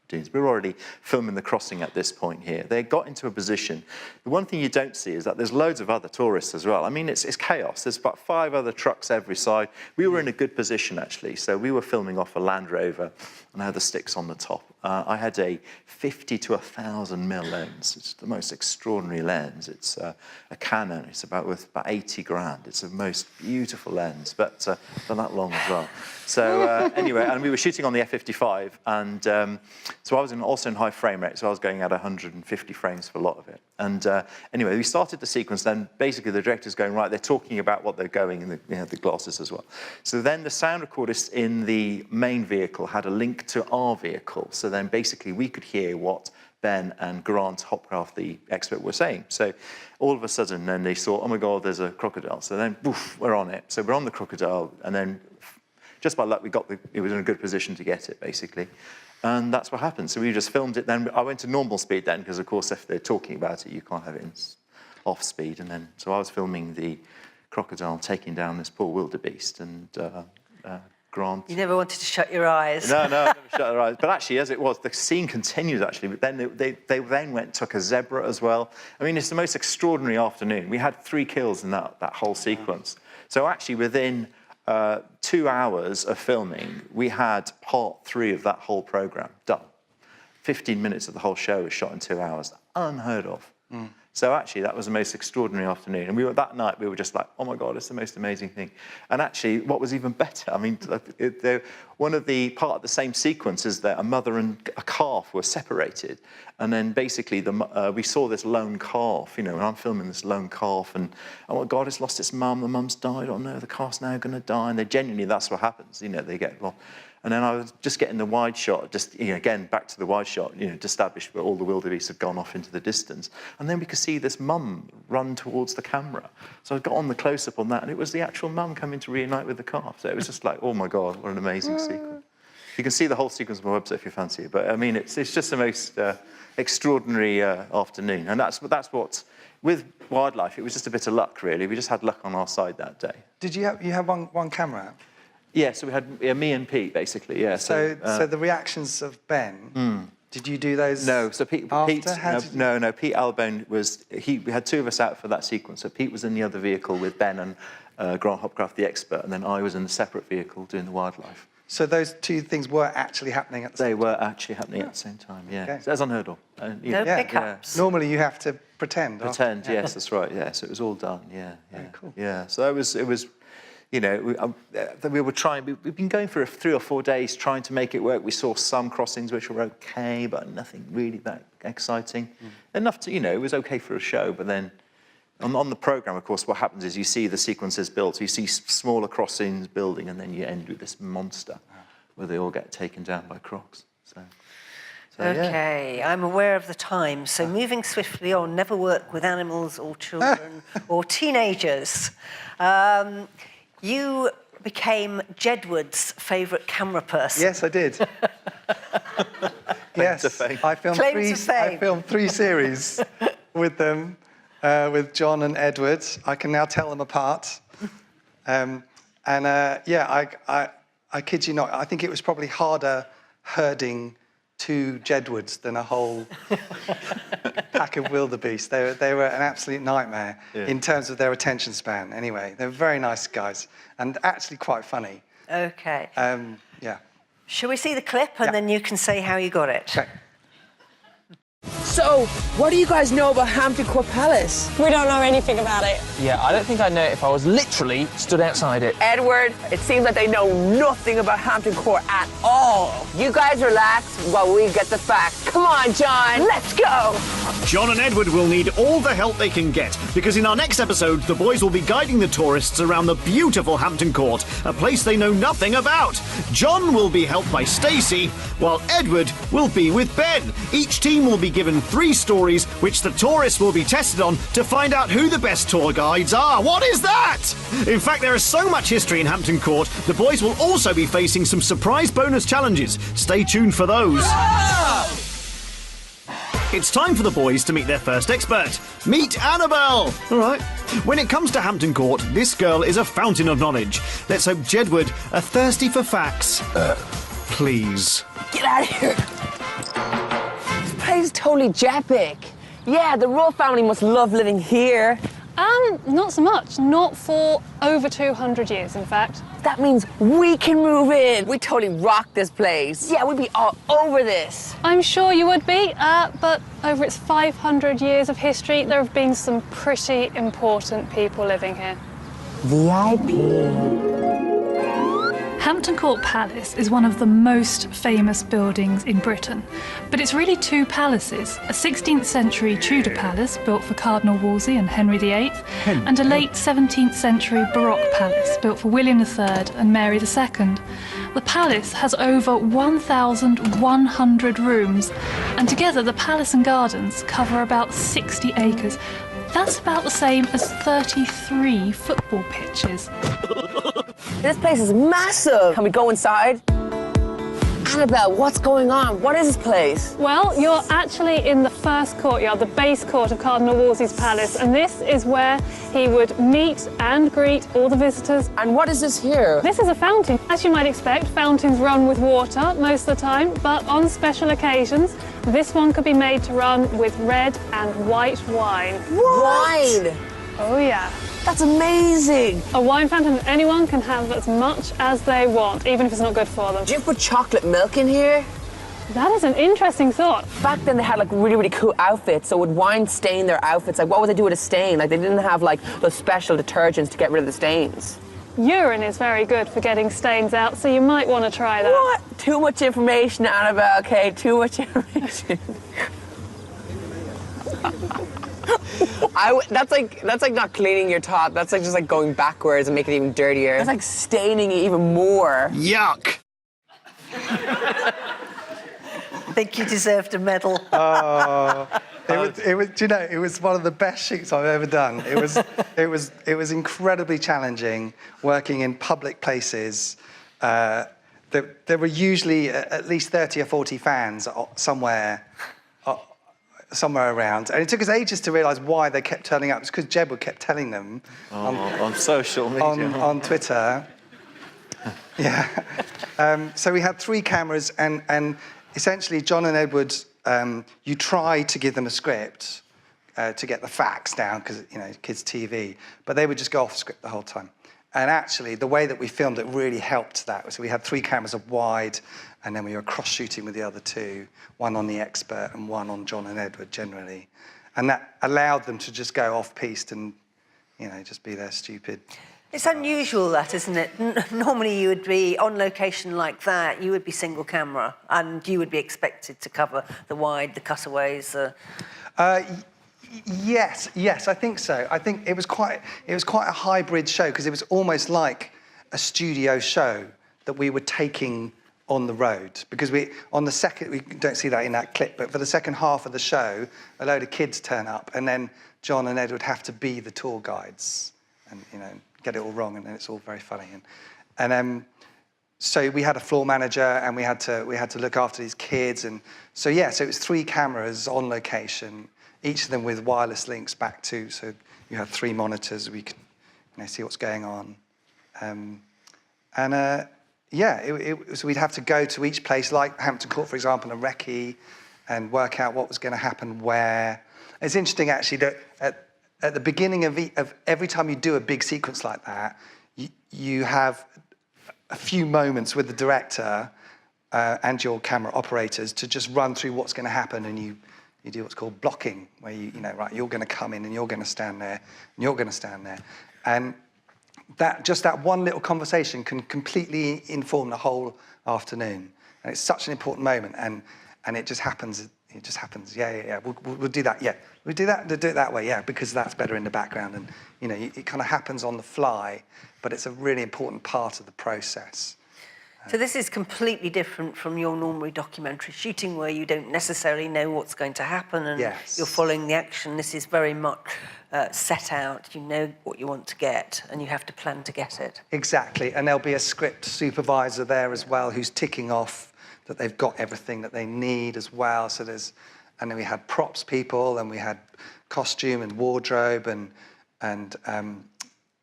dunes. We were already filming the crossing at this point here. They got into a position. The one thing you don't see is that there's loads of other tourists as well. I mean, it's chaos. There's about 5 other trucks every side. We were in a good position, actually. So we were filming off a Land Rover, and I had the sticks on the top. I had a 50 to 1,000 mil lens. It's the most extraordinary lens. It's a Canon. It's worth about 80 grand. It's the most beautiful lens, but for that long as well. So anyway, and we were shooting on the F55, and So I was also in high frame rate, so I was going at 150 frames for a lot of it. And anyway, we started the sequence, then basically the director's going, right, they're talking about what they're going, and the glasses as well. So then the sound recordist in the main vehicle had a link to our vehicle, so then basically we could hear what Ben and Geraint Hopcraft, the expert, were saying. So all of a sudden, then they saw, oh my God, there's a crocodile. So then, poof, we're on it. So we're on the crocodile, and then just by luck, it was in a good position to get it, basically. And that's what happened. So we just filmed it. Then I went to normal speed then, because of course, if they're talking about it, you can't have it in off speed. And then, so I was filming the crocodile taking down this poor wildebeest, and Geraint. You never wanted to shut your eyes. No, I never shut their eyes. But actually, as it was, the scene continues, actually. But then they then went and took a zebra as well. I mean, it's the most extraordinary afternoon. We had 3 kills in that whole sequence. So actually, within 2 hours of filming, we had part 3 of that whole programme done. 15 minutes of the whole show was shot in 2 hours. Unheard of. So actually, that was the most extraordinary afternoon. And that night, we were just like, oh my God, it's the most amazing thing. And actually, what was even better, I mean, part of the same sequence is that a mother and a calf were separated. And then basically, we saw this lone calf, and I'm filming this lone calf, and oh my God, it's lost its mum, the mum's died, oh no, the calf's now going to die. And that's what happens, they get lost. And then I was just getting the wide shot, again, back to the wide shot, to establish where all the wildebeest had gone off into the distance. And then we could see this mum run towards the camera. So I got on the close-up on that, and it was the actual mum coming to reunite with the calf. So it was just like, oh my God, what an amazing sequence. You can see the whole sequence on my website if you fancy it. But I mean, it's just the most extraordinary afternoon. And that's what, with wildlife, it was just a bit of luck, really. We just had luck on our side that day. Did you have one camera? Yeah, so we had me and Pete, basically, yeah. So the reactions of Ben, did you do those? No, so Pete Pete Albone we had 2 of us out for that sequence. So Pete was in the other vehicle with Ben and Geraint Hopcraft, the expert, and then I was in a separate vehicle doing the wildlife. So those 2 things were actually happening at the same time? They were actually happening at the same time, yeah. Okay. So that's unheard of. No pickups. Yeah. Normally you have to pretend. Pretend, yes, that's right, yeah. So it was all done, yeah. Very cool. Yeah, so it was we were trying, we've been going for 3 or 4 days trying to make it work. We saw some crossings which were okay, but nothing really that exciting. Enough to, it was okay for a show, but then on the programme, of course, what happens is you see the sequences built, so you see smaller crossings building, and then you end with this monster where they all get taken down by crocs. So Okay, yeah. I'm aware of the time, so moving swiftly on, never work with animals or children or teenagers. You became Jedward's favourite camera person. Yes, I did. Yes, I filmed 3 series with them, with John and Edward. I can now tell them apart. I kid you not, I think it was probably harder herding 2 Jedwards than a whole pack of wildebeest. They were an absolute nightmare in terms of their attention span. Anyway, they're very nice guys and actually quite funny. Okay. Yeah. Shall we see the clip and then you can say how you got it? Okay. So, what do you guys know about Hampton Court Palace? We don't know anything about it. Yeah, I don't think I'd know it if I was literally stood outside it. Edward, it seems like they know nothing about Hampton Court at all. You guys relax while we get the facts. Come on, John, let's go. John and Edward will need all the help they can get, because in our next episode, the boys will be guiding the tourists around the beautiful Hampton Court, a place they know nothing about. John will be helped by Stacey, while Edward will be with Ben. Each team will be given 3 stories, which the tourists will be tested on to find out who the best tour guides are. What is that? In fact, there is so much history in Hampton Court, the boys will also be facing some surprise bonus challenges. Stay tuned for those. It's time for the boys to meet their first expert. Meet Annabelle! All right. When it comes to Hampton Court, this girl is a fountain of knowledge. Let's hope Jedward are thirsty for facts. Please. Get out of here. This place is totally Japic. Yeah, the royal family must love living here. Not so much. Not for over 200 years, in fact. That means we can move in. We totally rock this place. Yeah, we'd be all over this. I'm sure you would be, but over its 500 years of history, there have been some pretty important people living here. VIP. Hampton Court Palace is one of the most famous buildings in Britain, but it's really two palaces, a 16th century Tudor palace built for Cardinal Wolsey and Henry VIII, and a late 17th century Baroque palace built for William III and Mary II. The palace has over 1,100 rooms, and together the palace and gardens cover about 60 acres. That's about the same as 33 football pitches. This place is massive. Can we go inside? Annabelle, what's going on? What is this place? Well, you're actually in the first courtyard, the base court of Cardinal Wolsey's palace, and this is where he would meet and greet all the visitors. And what is this here? This is a fountain. As you might expect, fountains run with water most of the time, but on special occasions, this one could be made to run with red and white wine. What? Wine? Oh, yeah. That's amazing. A wine fountain, anyone can have as much as they want, even if it's not good for them. Do you put chocolate milk in here? That is an interesting thought. Back then they had like really, really cool outfits, so would wine stain their outfits? Like what would they do with a stain? Like they didn't have like those special detergents to get rid of the stains. Urine is very good for getting stains out, so you might want to try that. What? Too much information, Annabelle, okay, too much information. That's like not cleaning your top. That's like just like going backwards and making it even dirtier. It's like staining it even more. Yuck. I think you deserved a medal. Oh, it was. Do you know? It was one of the best shoots I've ever done. It was incredibly challenging working in public places. There were usually at least 30 or 40 fans somewhere around, and it took us ages to realise why they kept turning up. It's because Jeb kept telling them on social media, on Twitter. Yeah. So we had 3 cameras, and essentially John and Edward, you try to give them a script to get the facts down because kids' TV, but they would just go off script the whole time. And actually, the way that we filmed it really helped that. So we had 3 cameras of wide, and then we were cross-shooting with the other 2, one on the expert and one on John and Edward generally. And that allowed them to just go off-piste and, just be there stupid. It's unusual, that, isn't it? Normally you would be on location like that, you would be single camera, and you would be expected to cover the wide, the cutaways. Yes, I think so. I think it was quite a hybrid show because it was almost like a studio show that we were taking on the road. Because we don't see that in that clip, but for the second half of the show, a load of kids turn up, and then John and Edward have to be the tour guides, and get it all wrong, and then it's all very funny. And so we had a floor manager, and we had to look after these kids, and so it was 3 cameras on location. Each of them with wireless links back to, so you had 3 monitors, we could see what's going on. So we'd have to go to each place, like Hampton Court, for example, and Recce, and work out what was going to happen where. It's interesting, actually, that at the beginning of every time you do a big sequence like that, you have a few moments with the director and your camera operators to just run through what's going to happen, and you do what's called blocking, where you're going to come in and you're going to stand there and you're going to stand there. And that one little conversation can completely inform the whole afternoon. And it's such an important moment, and it just happens. It just happens. Yeah. We'll do that. Yeah, we'll do that. We'll do it that way. Yeah, because that's better in the background, and it kind of happens on the fly, but it's a really important part of the process. So this is completely different from your normal documentary shooting, where you don't necessarily know what's going to happen and you're following the action. This is very much set out. You know what you want to get, and you have to plan to get it. Exactly, and there'll be a script supervisor there as well who's ticking off that they've got everything that they need as well. So and then we had props people, and we had costume and wardrobe, and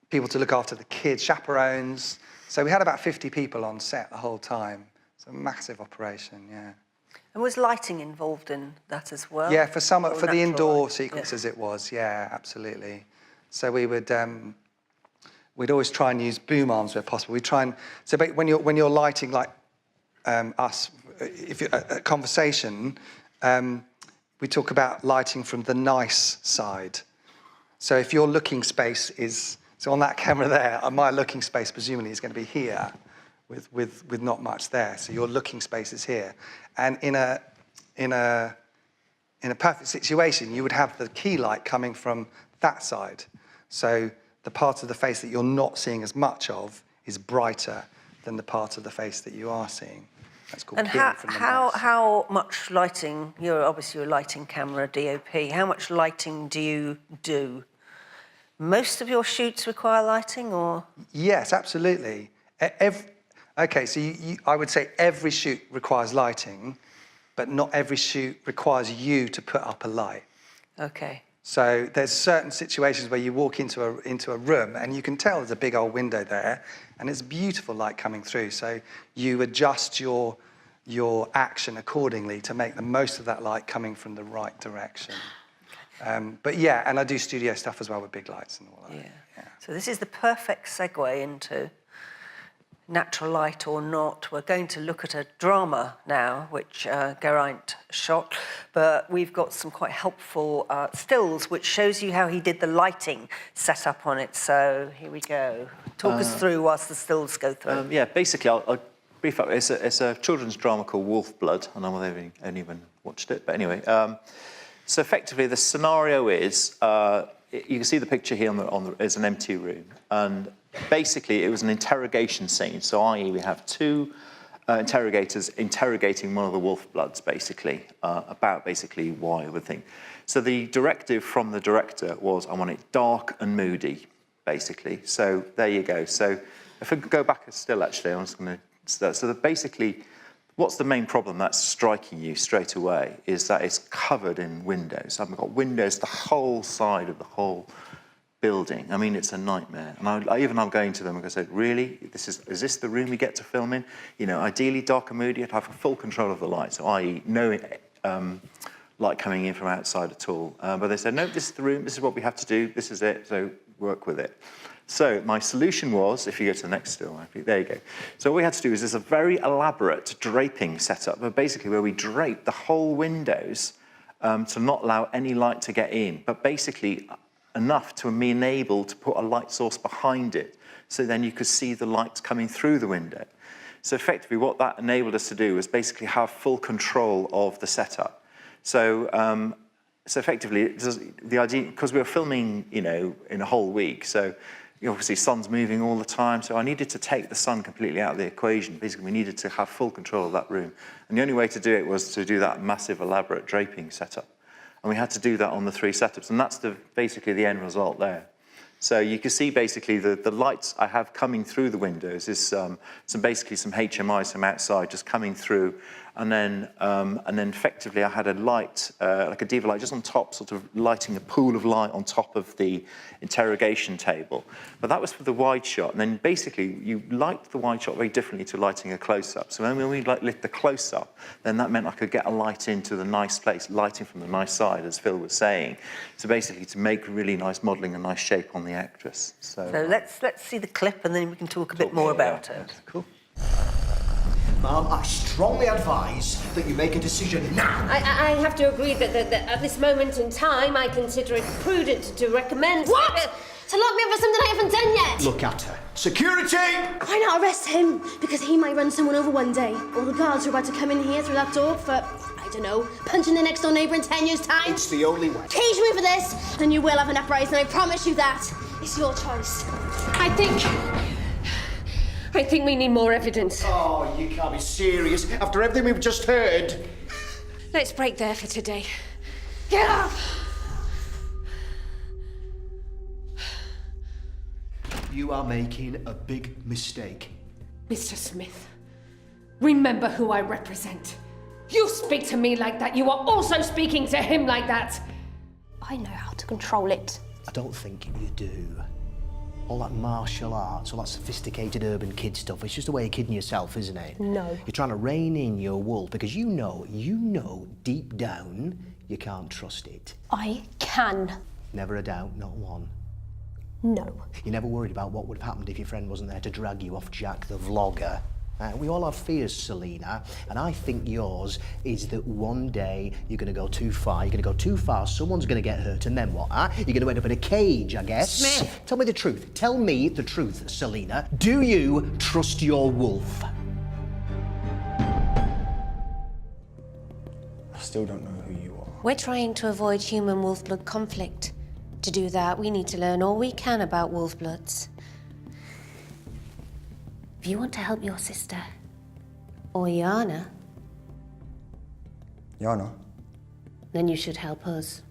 people to look after the kids, chaperones. So we had about 50 people on set the whole time. It's a massive operation, yeah. And was lighting involved in that as well? Yeah, for the indoor sequences it was, yeah, absolutely. So we would, we'd always try and use boom arms where possible. We try and, so when you're lighting like us, if you're a conversation, we talk about lighting from the nice side. So if your looking space is, so on that camera there, my looking space presumably is going to be here, with not much there. So your looking space is here. And in a perfect situation, you would have the key light coming from that side. So the part of the face that you're not seeing as much of is brighter than the part of the face that you are seeing. That's called peering from the mask. How much lighting, you're obviously a lighting camera, DOP, how much lighting do you do? Most of your shoots require lighting, or? Yes, absolutely. Okay, so I would say every shoot requires lighting, but not every shoot requires you to put up a light. Okay. So there's certain situations where you walk into a room and you can tell there's a big old window there and it's beautiful light coming through. So you adjust your action accordingly to make the most of that light coming from the right direction. But yeah, and I do studio stuff as well with big lights and all that. Yeah. So this is the perfect segue into natural light or not. We're going to look at a drama now, which Geraint shot, but we've got some quite helpful stills, which shows you how he did the lighting set up on it. So here we go. Talk us through whilst the stills go through. Yeah, basically, I'll brief up. It's a children's drama called Wolfblood. I don't know whether anyone watched it, but anyway. So effectively, the scenario is, you can see the picture here is an empty room, and basically, it was an interrogation scene. So, i.e., we have two interrogators interrogating one of the Wolfbloods, basically, about basically why everything. So the directive from the director was, I want it dark and moody, basically. So there you go. So if we could go back still, actually, I'm just going to start. So basically, what's the main problem that's striking you straight away is that it's covered in windows. I've got windows the whole side of the whole building. I mean, it's a nightmare. And I'm going to them and I said, really? Is this the room we get to film in? You know, ideally dark and moody, I'd have full control of the light, so i.e. no light coming in from outside at all. But they said, no, this is the room, this is what we have to do, this is it, so work with it. So my solution was, if you go to the next still, there you go. So what we had to do is there's a very elaborate draping setup, but basically where we drape the whole windows to not allow any light to get in, but basically enough to enable to put a light source behind it, so then you could see the lights coming through the window. So effectively what that enabled us to do was basically have full control of the setup. So, so effectively, the idea, because we were filming, you know, in a whole week, so obviously sun's moving all the time, so I needed to take the sun completely out of the equation. Basically, we needed to have full control of that room. And the only way to do it was to do that massive, elaborate draping setup. And we had to do that on the 3 setups, and that's basically the end result there. So you can see basically the lights I have coming through the windows is basically some HMIs from outside just coming through, and then effectively I had a light, like a diva light, just on top, sort of lighting a pool of light on top of the interrogation table. But that was for the wide shot, and then basically you light the wide shot very differently to lighting a close-up. So when we lit the close-up, then that meant I could get a light into the nice place, lighting from the nice side, as Phil was saying. So basically to make really nice modelling, a nice shape on the actress. So let's see the clip, and then we can talk a bit more about it. Cool. Ma'am, I strongly advise that you make a decision now. I have to agree that at this moment in time, I consider it prudent to recommend... What? To lock me up for something I haven't done yet. Look at her. Security! Why not arrest him? Because he might run someone over one day. All the guards are about to come in here through that door for, I don't know, punching their next door neighbour in 10 years' time. It's the only way. Cage me for this, and you will have an uprising, I promise you that. It's your choice. I think we need more evidence. Oh, you can't be serious. After everything we've just heard. Let's break there for today. Get up! You are making a big mistake. Mr. Smith, remember who I represent. You speak to me like that, you are also speaking to him like that. I know how to control it. I don't think you do. All that martial arts, all that sophisticated urban kid stuff, it's just a way of kidding yourself, isn't it? No. You're trying to rein in your wolf because you know deep down you can't trust it. I can. Never a doubt, not one. No. You never worried about what would have happened if your friend wasn't there to drag you off Jack the vlogger? We all have fears, Selina, and I think yours is that one day you're going to go too far. You're going to go too far, someone's going to get hurt, and then what, huh? You're going to end up in a cage, I guess. Smith! Tell me the truth. Tell me the truth, Selina. Do you trust your wolf? I still don't know who you are. We're trying to avoid human wolf-blood conflict. To do that, we need to learn all we can about wolf-bloods. If you want to help your sister, or Yana, Yana? then you should help us.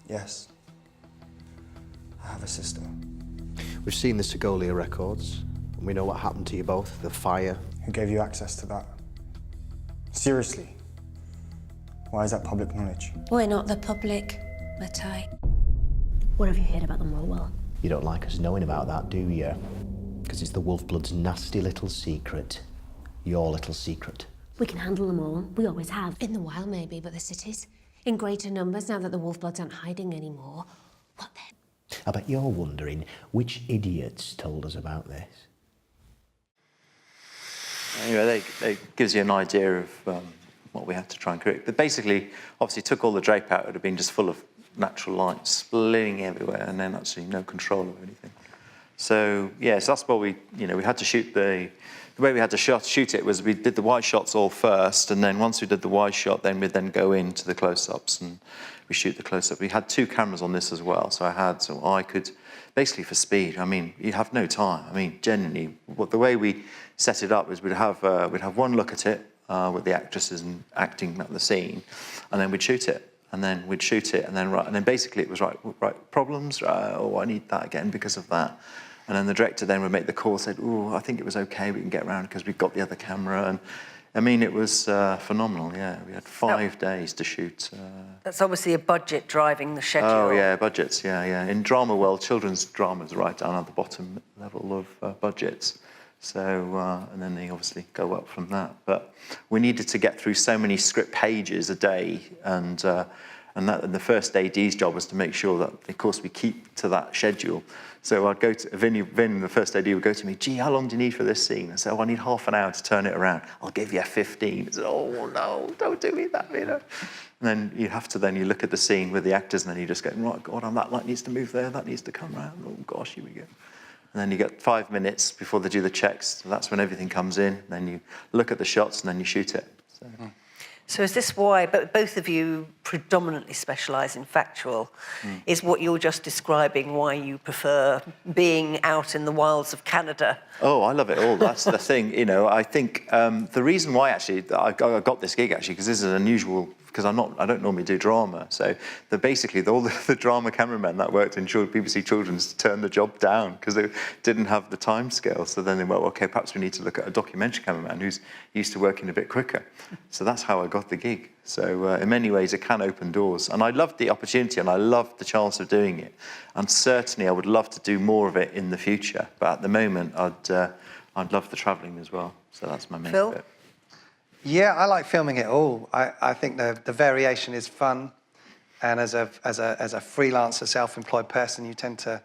Yes. I have a sister. We've seen the Segolia records, and we know what happened to you both, the fire. Who gave you access to that? Seriously? Why is that public knowledge? We're not the public, Matai. What have you heard about the Morwell? You don't like us knowing about that, do you? Because it's the Wolfblood's nasty little secret. Your little secret. We can handle them all. We always have. In the wild, maybe, but the cities? In greater numbers now that the Wolfbloods aren't hiding anymore. What then? I bet you're wondering which idiots told us about this. Anyway, they gives you an idea of what we had to try and create. But basically, obviously, took all the drape out. It would have been just full of natural light splitting everywhere, and then actually no control of anything. So yeah, so that's what we had to shoot the way we had to shoot it was we did the wide shots all first, and then once we did the wide shot, then we'd then go into the close-ups and we shoot the close-up. We had 2 cameras on this as well, so I could basically for speed. I mean, you have no time. I mean, genuinely, the way we set it up is we'd have one look at it with the actresses and acting at the scene, and then we'd shoot it. And then we'd shoot it, and then basically it was right problems. Oh, I need that again because of that. And then the director then would make the call, said, "Oh, I think it was okay. We can get around because we've got the other camera." And I mean, it was phenomenal. Yeah, we had 5 days to shoot. That's obviously a budget driving the schedule. Oh yeah, budgets. Yeah. In drama world, children's dramas are right down at the bottom level of budgets. So and then they obviously go up from that. But we needed to get through so many script pages a day, and the first AD's job was to make sure that, of course, we keep to that schedule. So I'd go to Vin, the first AD, would go to me, "Gee, how long do you need for this scene?" I said, "Oh, I need half an hour to turn it around. I'll give you 15. I said, "Oh no, don't do me that, And then you have to you look at the scene with the actors, and then you just go, "Right, God, that light needs to move there, that needs to come round. Oh gosh, here we go." And then you get 5 minutes before they do the checks. So that's when everything comes in. Then you look at the shots, and then you shoot it. So is this why both of you predominantly specialise in factual? Is what you're just describing why you prefer being out in the wilds of Canada? Oh, I love it all. That's the thing. I think the reason why actually I got this gig actually because this is unusual because I don't normally do drama. So basically all the drama cameramen that worked in BBC Children's turned the job down because they didn't have the time scale. So then they went, okay, perhaps we need to look at a documentary cameraman who's used to working a bit quicker. So that's how I got the gig. So in many ways, it can open doors. And I loved the opportunity and I loved the chance of doing it. And certainly I would love to do more of it in the future. But at the moment, I'd love the travelling as well. So that's my main bit. Yeah, I like filming it all. I think the variation is fun. And as a freelancer, self-employed person, you tend to,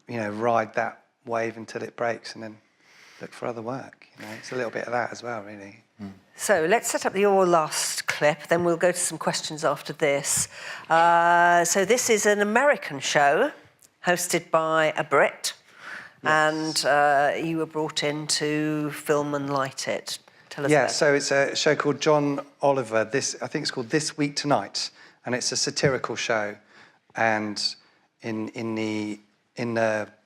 ride that wave until it breaks and then look for other work. It's a little bit of that as well, really. So let's set up your last clip, then we'll go to some questions after this. So this is an American show hosted by a Brit, and you were brought in to film and light it. Tell us about it. So it's a show called John Oliver. I think it's called This Week Tonight, and it's a satirical show. And in the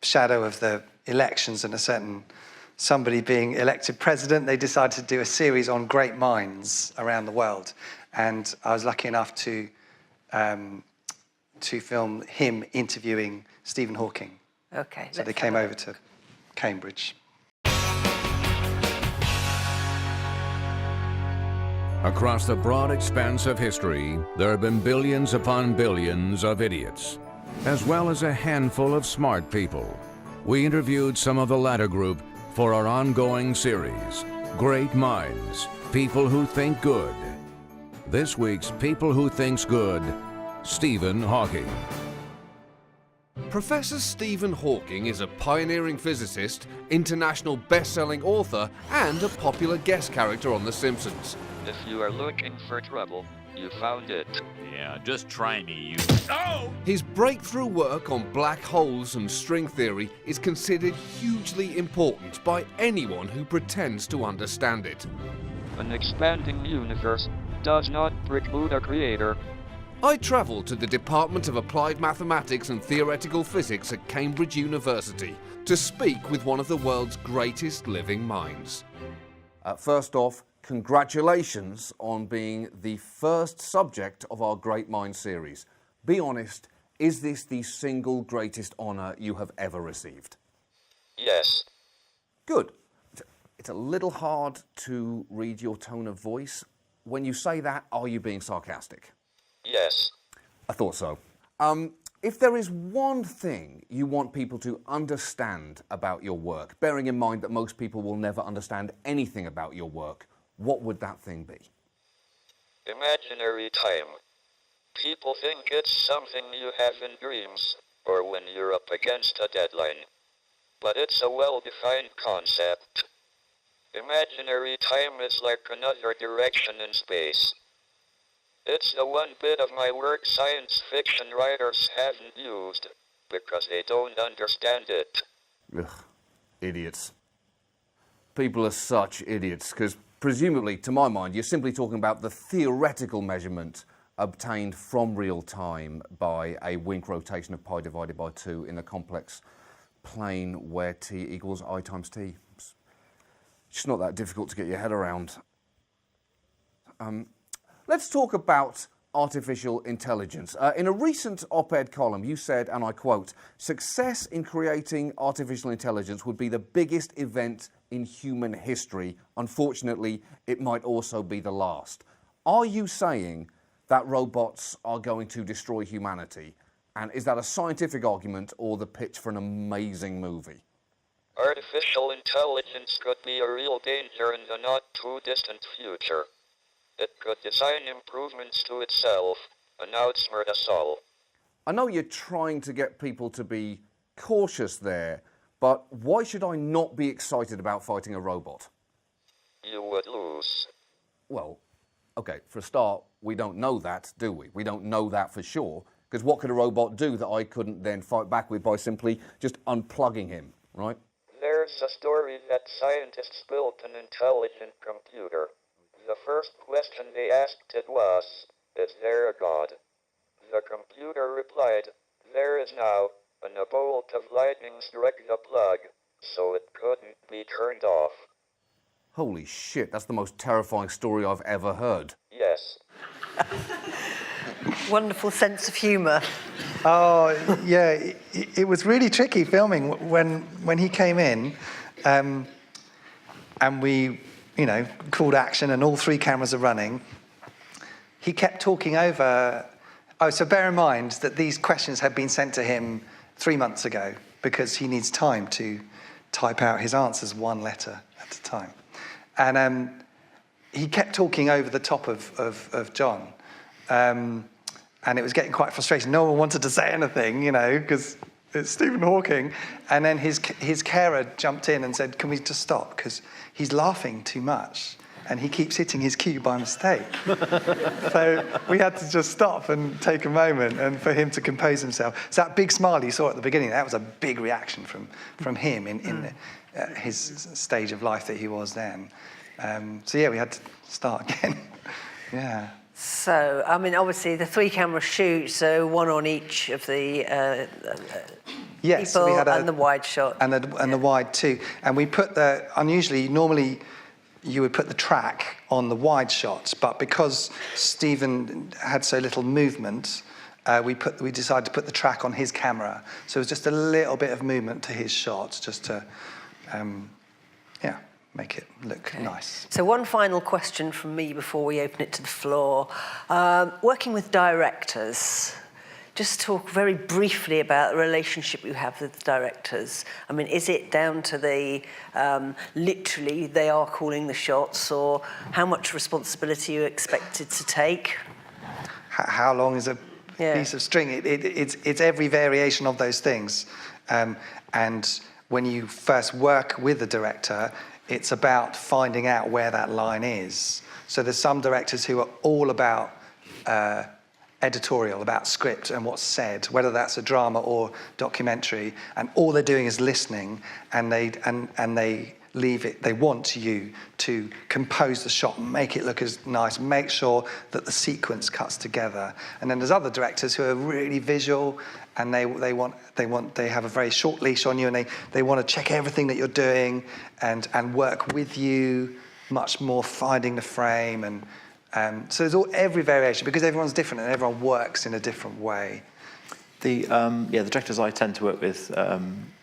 shadow of the elections and somebody being elected president, they decided to do a series on great minds around the world. And I was lucky enough to film him interviewing Stephen Hawking. Okay. So they came over to Cambridge. Across the broad expanse of history, there have been billions upon billions of idiots, as well as a handful of smart people. We interviewed some of the latter group for our ongoing series, Great Minds, People Who Think Good. This week's People Who Thinks Good, Stephen Hawking. Professor Stephen Hawking is a pioneering physicist, international best-selling author, and a popular guest character on The Simpsons. If you are looking for trouble, you found it. Yeah, just try me, you... Oh! His breakthrough work on black holes and string theory is considered hugely important by anyone who pretends to understand it. An expanding universe does not preclude a creator. I travelled to the Department of Applied Mathematics and Theoretical Physics at Cambridge University to speak with one of the world's greatest living minds. First off, congratulations on being the first subject of our Great Minds series. Be honest, is this the single greatest honour you have ever received? Yes. Good. It's a little hard to read your tone of voice. When you say that, are you being sarcastic? Yes. I thought so. If there is one thing you want people to understand about your work, bearing in mind that most people will never understand anything about your work, what would that thing be? Imaginary time. People think it's something you have in dreams, or when you're up against a deadline. But it's a well-defined concept. Imaginary time is like another direction in space. It's the one bit of my work science fiction writers haven't used, because they don't understand it. Ugh, idiots. People are such idiots, because presumably, to my mind, you're simply talking about the theoretical measurement obtained from real time by a wink rotation of pi divided by 2 in a complex plane where t equals I times t. It's just not that difficult to get your head around. Let's talk about artificial intelligence. In a recent op-ed column, you said, and I quote, "Success in creating artificial intelligence would be the biggest event in human history. Unfortunately, it might also be the last." Are you saying that robots are going to destroy humanity? And is that a scientific argument or the pitch for an amazing movie? Artificial intelligence could be a real danger in the not-too-distant future. It could design improvements to itself and outsmart us all. I know you're trying to get people to be cautious there, but why should I not be excited about fighting a robot? You would lose. Well, okay, for a start, we don't know that, do we? We don't know that for sure, because what could a robot do that I couldn't then fight back with by simply just unplugging him, right? There's a story that scientists built an intelligent computer. The first question they asked it was, "Is there a God?" The computer replied, "There is now," and a bolt of lightning struck the plug, so it couldn't be turned off. Holy shit, that's the most terrifying story I've ever heard. Yes. Wonderful sense of humour. Oh, yeah, it was really tricky filming when he came in, and we, called action and all 3 cameras are running. He kept talking over... Oh, so bear in mind that these questions had been sent to him 3 months ago because he needs time to type out his answers 1 letter at a time. And he kept talking over the top of John. And it was getting quite frustrating. No one wanted to say anything, because it's Stephen Hawking. And then his carer jumped in and said, "Can we just stop? Because he's laughing too much and he keeps hitting his cue by mistake." So we had to just stop and take a moment and for him to compose himself. So that big smile you saw at the beginning, that was a big reaction from him in his stage of life that he was then. So yeah, we had to start again. Yeah. So, obviously the 3-camera shoot, so 1 on each of the yes, people we had and the wide shot. And the wide too. And we put normally you would put the track on the wide shots, but because Stephen had so little movement, we decided to put the track on his camera. So it was just a little bit of movement to his shots, just to, make it look nice. So one final question from me before we open it to the floor. Working with directors, just talk very briefly about the relationship you have with the directors. I mean, is it down to the, literally, they are calling the shots, or how much responsibility are you expected to take? How long is a piece of string? It's every variation of those things. And when you first work with the director, it's about finding out where that line is. So there's some directors who are all about editorial, about script and what's said, whether that's a drama or documentary, and all they're doing is listening, and they leave it. They want you to compose the shot, make it look as nice, make sure that the sequence cuts together. And then there's other directors who are really visual, and they have a very short leash on you, and they want to check everything that you're doing and work with you, much more finding the frame. And so there's every variation, because everyone's different and everyone works in a different way. The directors I tend to work with,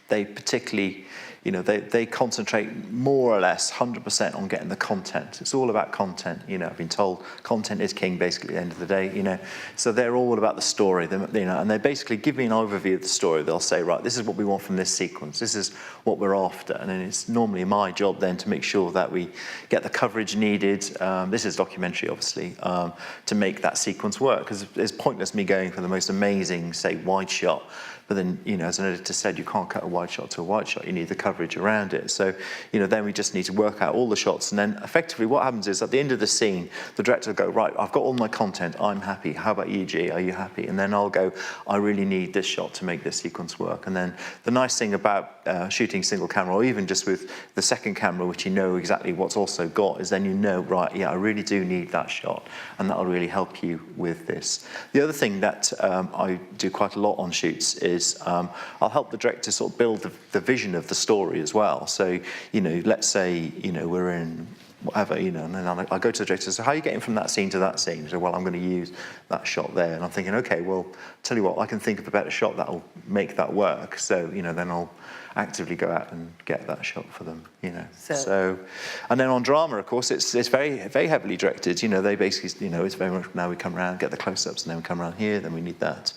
they particularly, they concentrate more or less 100% on getting the content. It's all about content. I've been told content is king basically at the end of the day, So they're all about the story, and they basically give me an overview of the story. They'll say, right, this is what we want from this sequence. This is what we're after. And then it's normally my job then to make sure that we get the coverage needed. This is documentary, obviously, to make that sequence work. Because it's pointless me going for the most amazing, say, wide shot. But then, as an editor said, you can't cut a wide shot to a wide shot. You need the coverage around it. So, then we just need to work out all the shots. And then effectively what happens is at the end of the scene, the director will go, right, I've got all my content. I'm happy. How about you, G? Are you happy? And then I'll go, I really need this shot to make this sequence work. And then the nice thing about shooting single camera, or even just with the second camera, which you know exactly what's also got, is then right, yeah, I really do need that shot. And that'll really help you with this. The other thing that I do quite a lot on shoots is I'll help the director sort of build the vision of the story as well. So, let's say, we're in whatever, and then I go to the director and say, how are you getting from that scene to that scene? So, well, I'm going to use that shot there. And I'm thinking, okay, well, tell you what, I can think of a better shot that'll make that work. So, then I'll actively go out and get that shot for them, So, and then on drama, of course, it's very, very heavily directed. They basically, it's very much, now we come around, get the close-ups, and then we come around here, then we need that.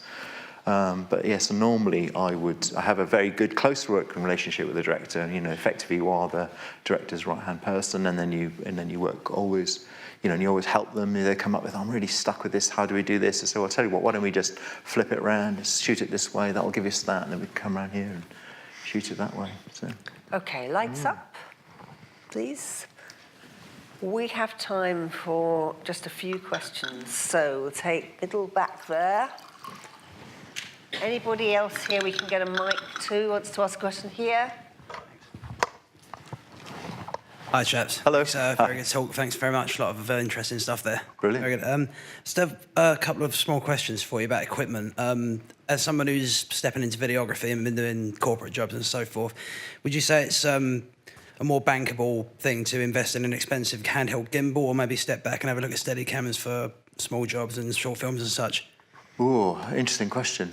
But yes, so normally I have a very good close working relationship with the director. Effectively you are the director's right-hand person, and then you work always, and you always help them. They come up with, I'm really stuck with this. How do we do this? And so I'll tell you what, why don't we just flip it around, shoot it this way? That'll give us that, and then we can come around here and shoot it that way. So. Okay, lights up, please. We have time for just a few questions, so we'll take middle back there. Anybody else here we can get a mic to, wants to ask a question here? Hi, chaps. Hello. It's a very good talk. Thanks very much. A lot of interesting stuff there. Brilliant. Very good. Just a couple of small questions for you about equipment. As someone who's stepping into videography and been doing corporate jobs and so forth, would you say it's a more bankable thing to invest in an expensive handheld gimbal, or maybe step back and have a look at steady cameras for small jobs and short films and such? Ooh, interesting question.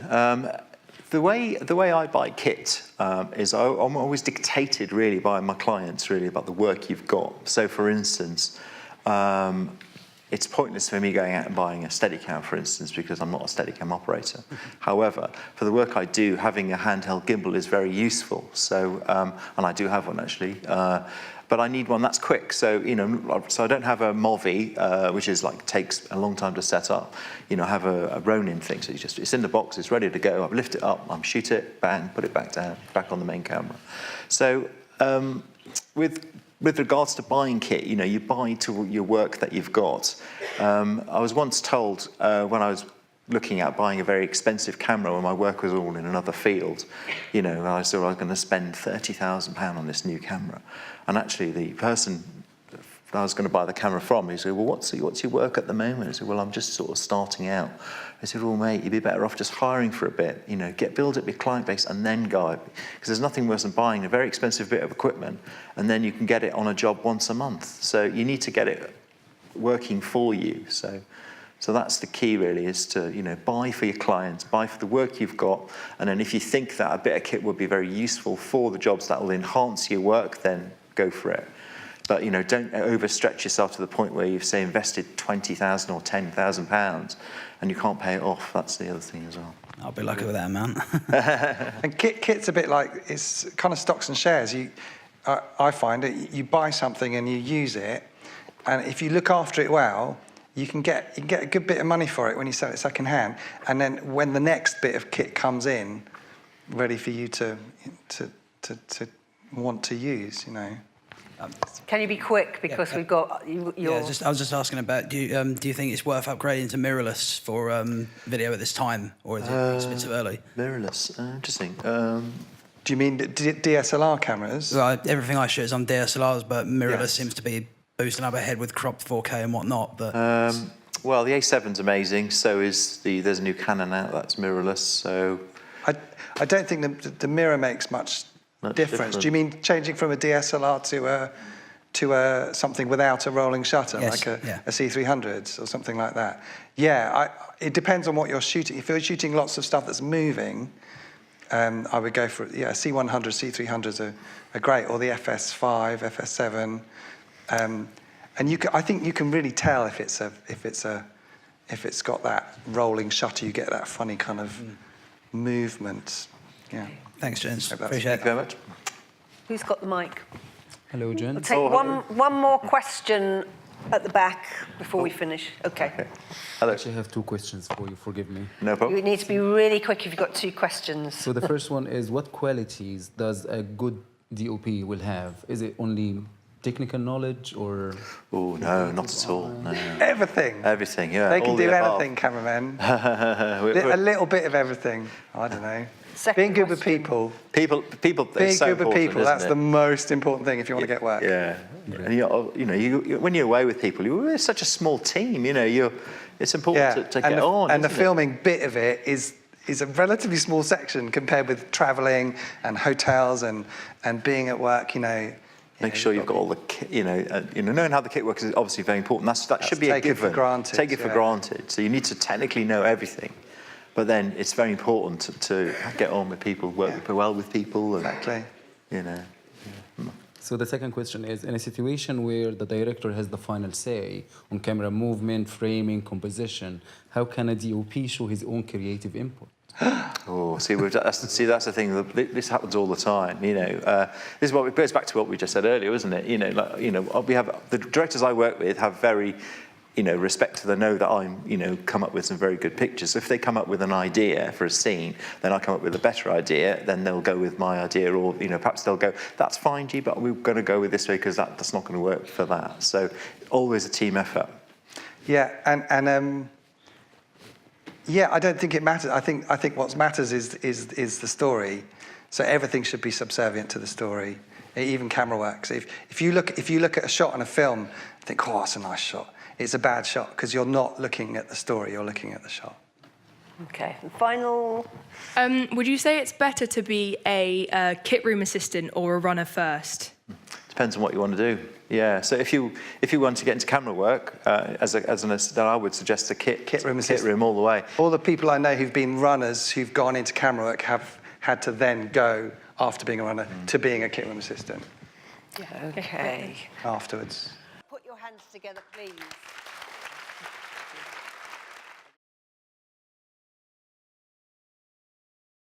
The way I buy kit is I'm always dictated really by my clients really about the work you've got. So for instance, it's pointless for me going out and buying a Steadicam, for instance, because I'm not a Steadicam operator. However, for the work I do, having a handheld gimbal is very useful. So, and I do have one actually. But I need one that's quick. So, so I don't have a Movi, which is takes a long time to set up. I have a Ronin thing. So it's in the box, it's ready to go. I lift it up, I shoot it, bang, put it back down, back on the main camera. So with regards to buying kit, you buy to your work that you've got. I was once told when I was looking at buying a very expensive camera when my work was all in another field, I said I was going to spend £30,000 on this new camera. And actually the person that I was going to buy the camera from, he said, well, what's your work at the moment? I said, well, I'm just sort of starting out. I said, well, mate, you'd be better off just hiring for a bit, build up your client base and then go. Because there's nothing worse than buying a very expensive bit of equipment and then you can get it on a job once a month. So you need to get it working for you. So that's the key really, is to buy for your clients, buy for the work you've got, and then if you think that a bit of kit would be very useful for the jobs that will enhance your work, then go for it. But, you know, don't overstretch yourself to the point where you've, say, invested £20,000 or £10,000 and you can't pay it off. That's the other thing as well. I'll be lucky with that amount. And kit's a bit like, it's kind of stocks and shares. I find that you buy something and you use it, and if you look after it well, you can get a good bit of money for it when you sell it second hand. And then when the next bit of kit comes in, ready for you to want to use, you know. Can you be quick, because we've got your... Yeah, I was just asking about, do you think it's worth upgrading to mirrorless for video at this time, or is it a bit too early? Mirrorless, interesting. Do you mean DSLR cameras? Well, everything I shoot is on DSLRs, but mirrorless seems to be boosting up ahead with cropped 4K and whatnot. But well, the A7's amazing. So is there's a new Canon out that's mirrorless. So I don't think the mirror makes much difference. Do you mean changing from a DSLR to something without a rolling shutter, like a C300s or something like that? Yeah, it depends on what you're shooting. If you're shooting lots of stuff that's moving, I would go for C100, C300s are great, or the FS5, FS7, and I think you can really tell if it's got that rolling shutter. You get that funny kind of movement. Yeah. Thanks, gents. Appreciate it. Thank you very much. Who's got the mic? Hello, Jen. We'll take one more question at the back before we finish. Okay. Hello. I actually have 2 questions for you. Forgive me. No problem. You need to be really quick if you've got 2 questions. So the first one is, what qualities does a good DOP will have? Is it only technical knowledge, or...? Oh, no, not at all. No. Everything. Everything, yeah. They can do anything, cameramen. A little bit of everything. I don't know. Being good with people. Being so good with people, that's the most important thing if you want to get work. Yeah. And when you're away with people, you're such a small team, you know, it's important to get on. And the filming bit of it is a relatively small section compared with travelling and hotels and being at work, you know. Make sure you've got all the kit, knowing how the kit works is obviously very important. That should be a given. Take it for granted. Take it for granted. So you need to technically know everything. But then it's very important to get on with people, work well with people. And, exactly. You know. Yeah. So the second question is, in a situation where the director has the final say on camera movement, framing, composition, how can a DOP show his own creative input? That's the thing. This happens all the time. You know, this is what goes back to what we just said earlier, isn't it? We have the directors I work with have very, respect to know that I'm, come up with some very good pictures. So if they come up with an idea for a scene, then I come up with a better idea. Then they'll go with my idea, or perhaps they'll go, "That's fine, G, but we're going to go with this way because that's not going to work for that." So always a team effort. Yeah, and. Yeah, I don't think it matters. I think what matters is the story. So everything should be subservient to the story, even camera work. So if you look at a shot on a film and think, "Oh, that's a nice shot," it's a bad shot because you're not looking at the story, you're looking at the shot. Okay, and final. Would you say it's better to be a kit room assistant or a runner first? Depends on what you want to do. Yeah. So if you want to get into camera work then I would suggest a kit room all the way. All the people I know who've been runners who've gone into camera work have had to then go after being a runner to being a kit room assistant. Yeah. Okay. Afterwards. Put your hands together, please.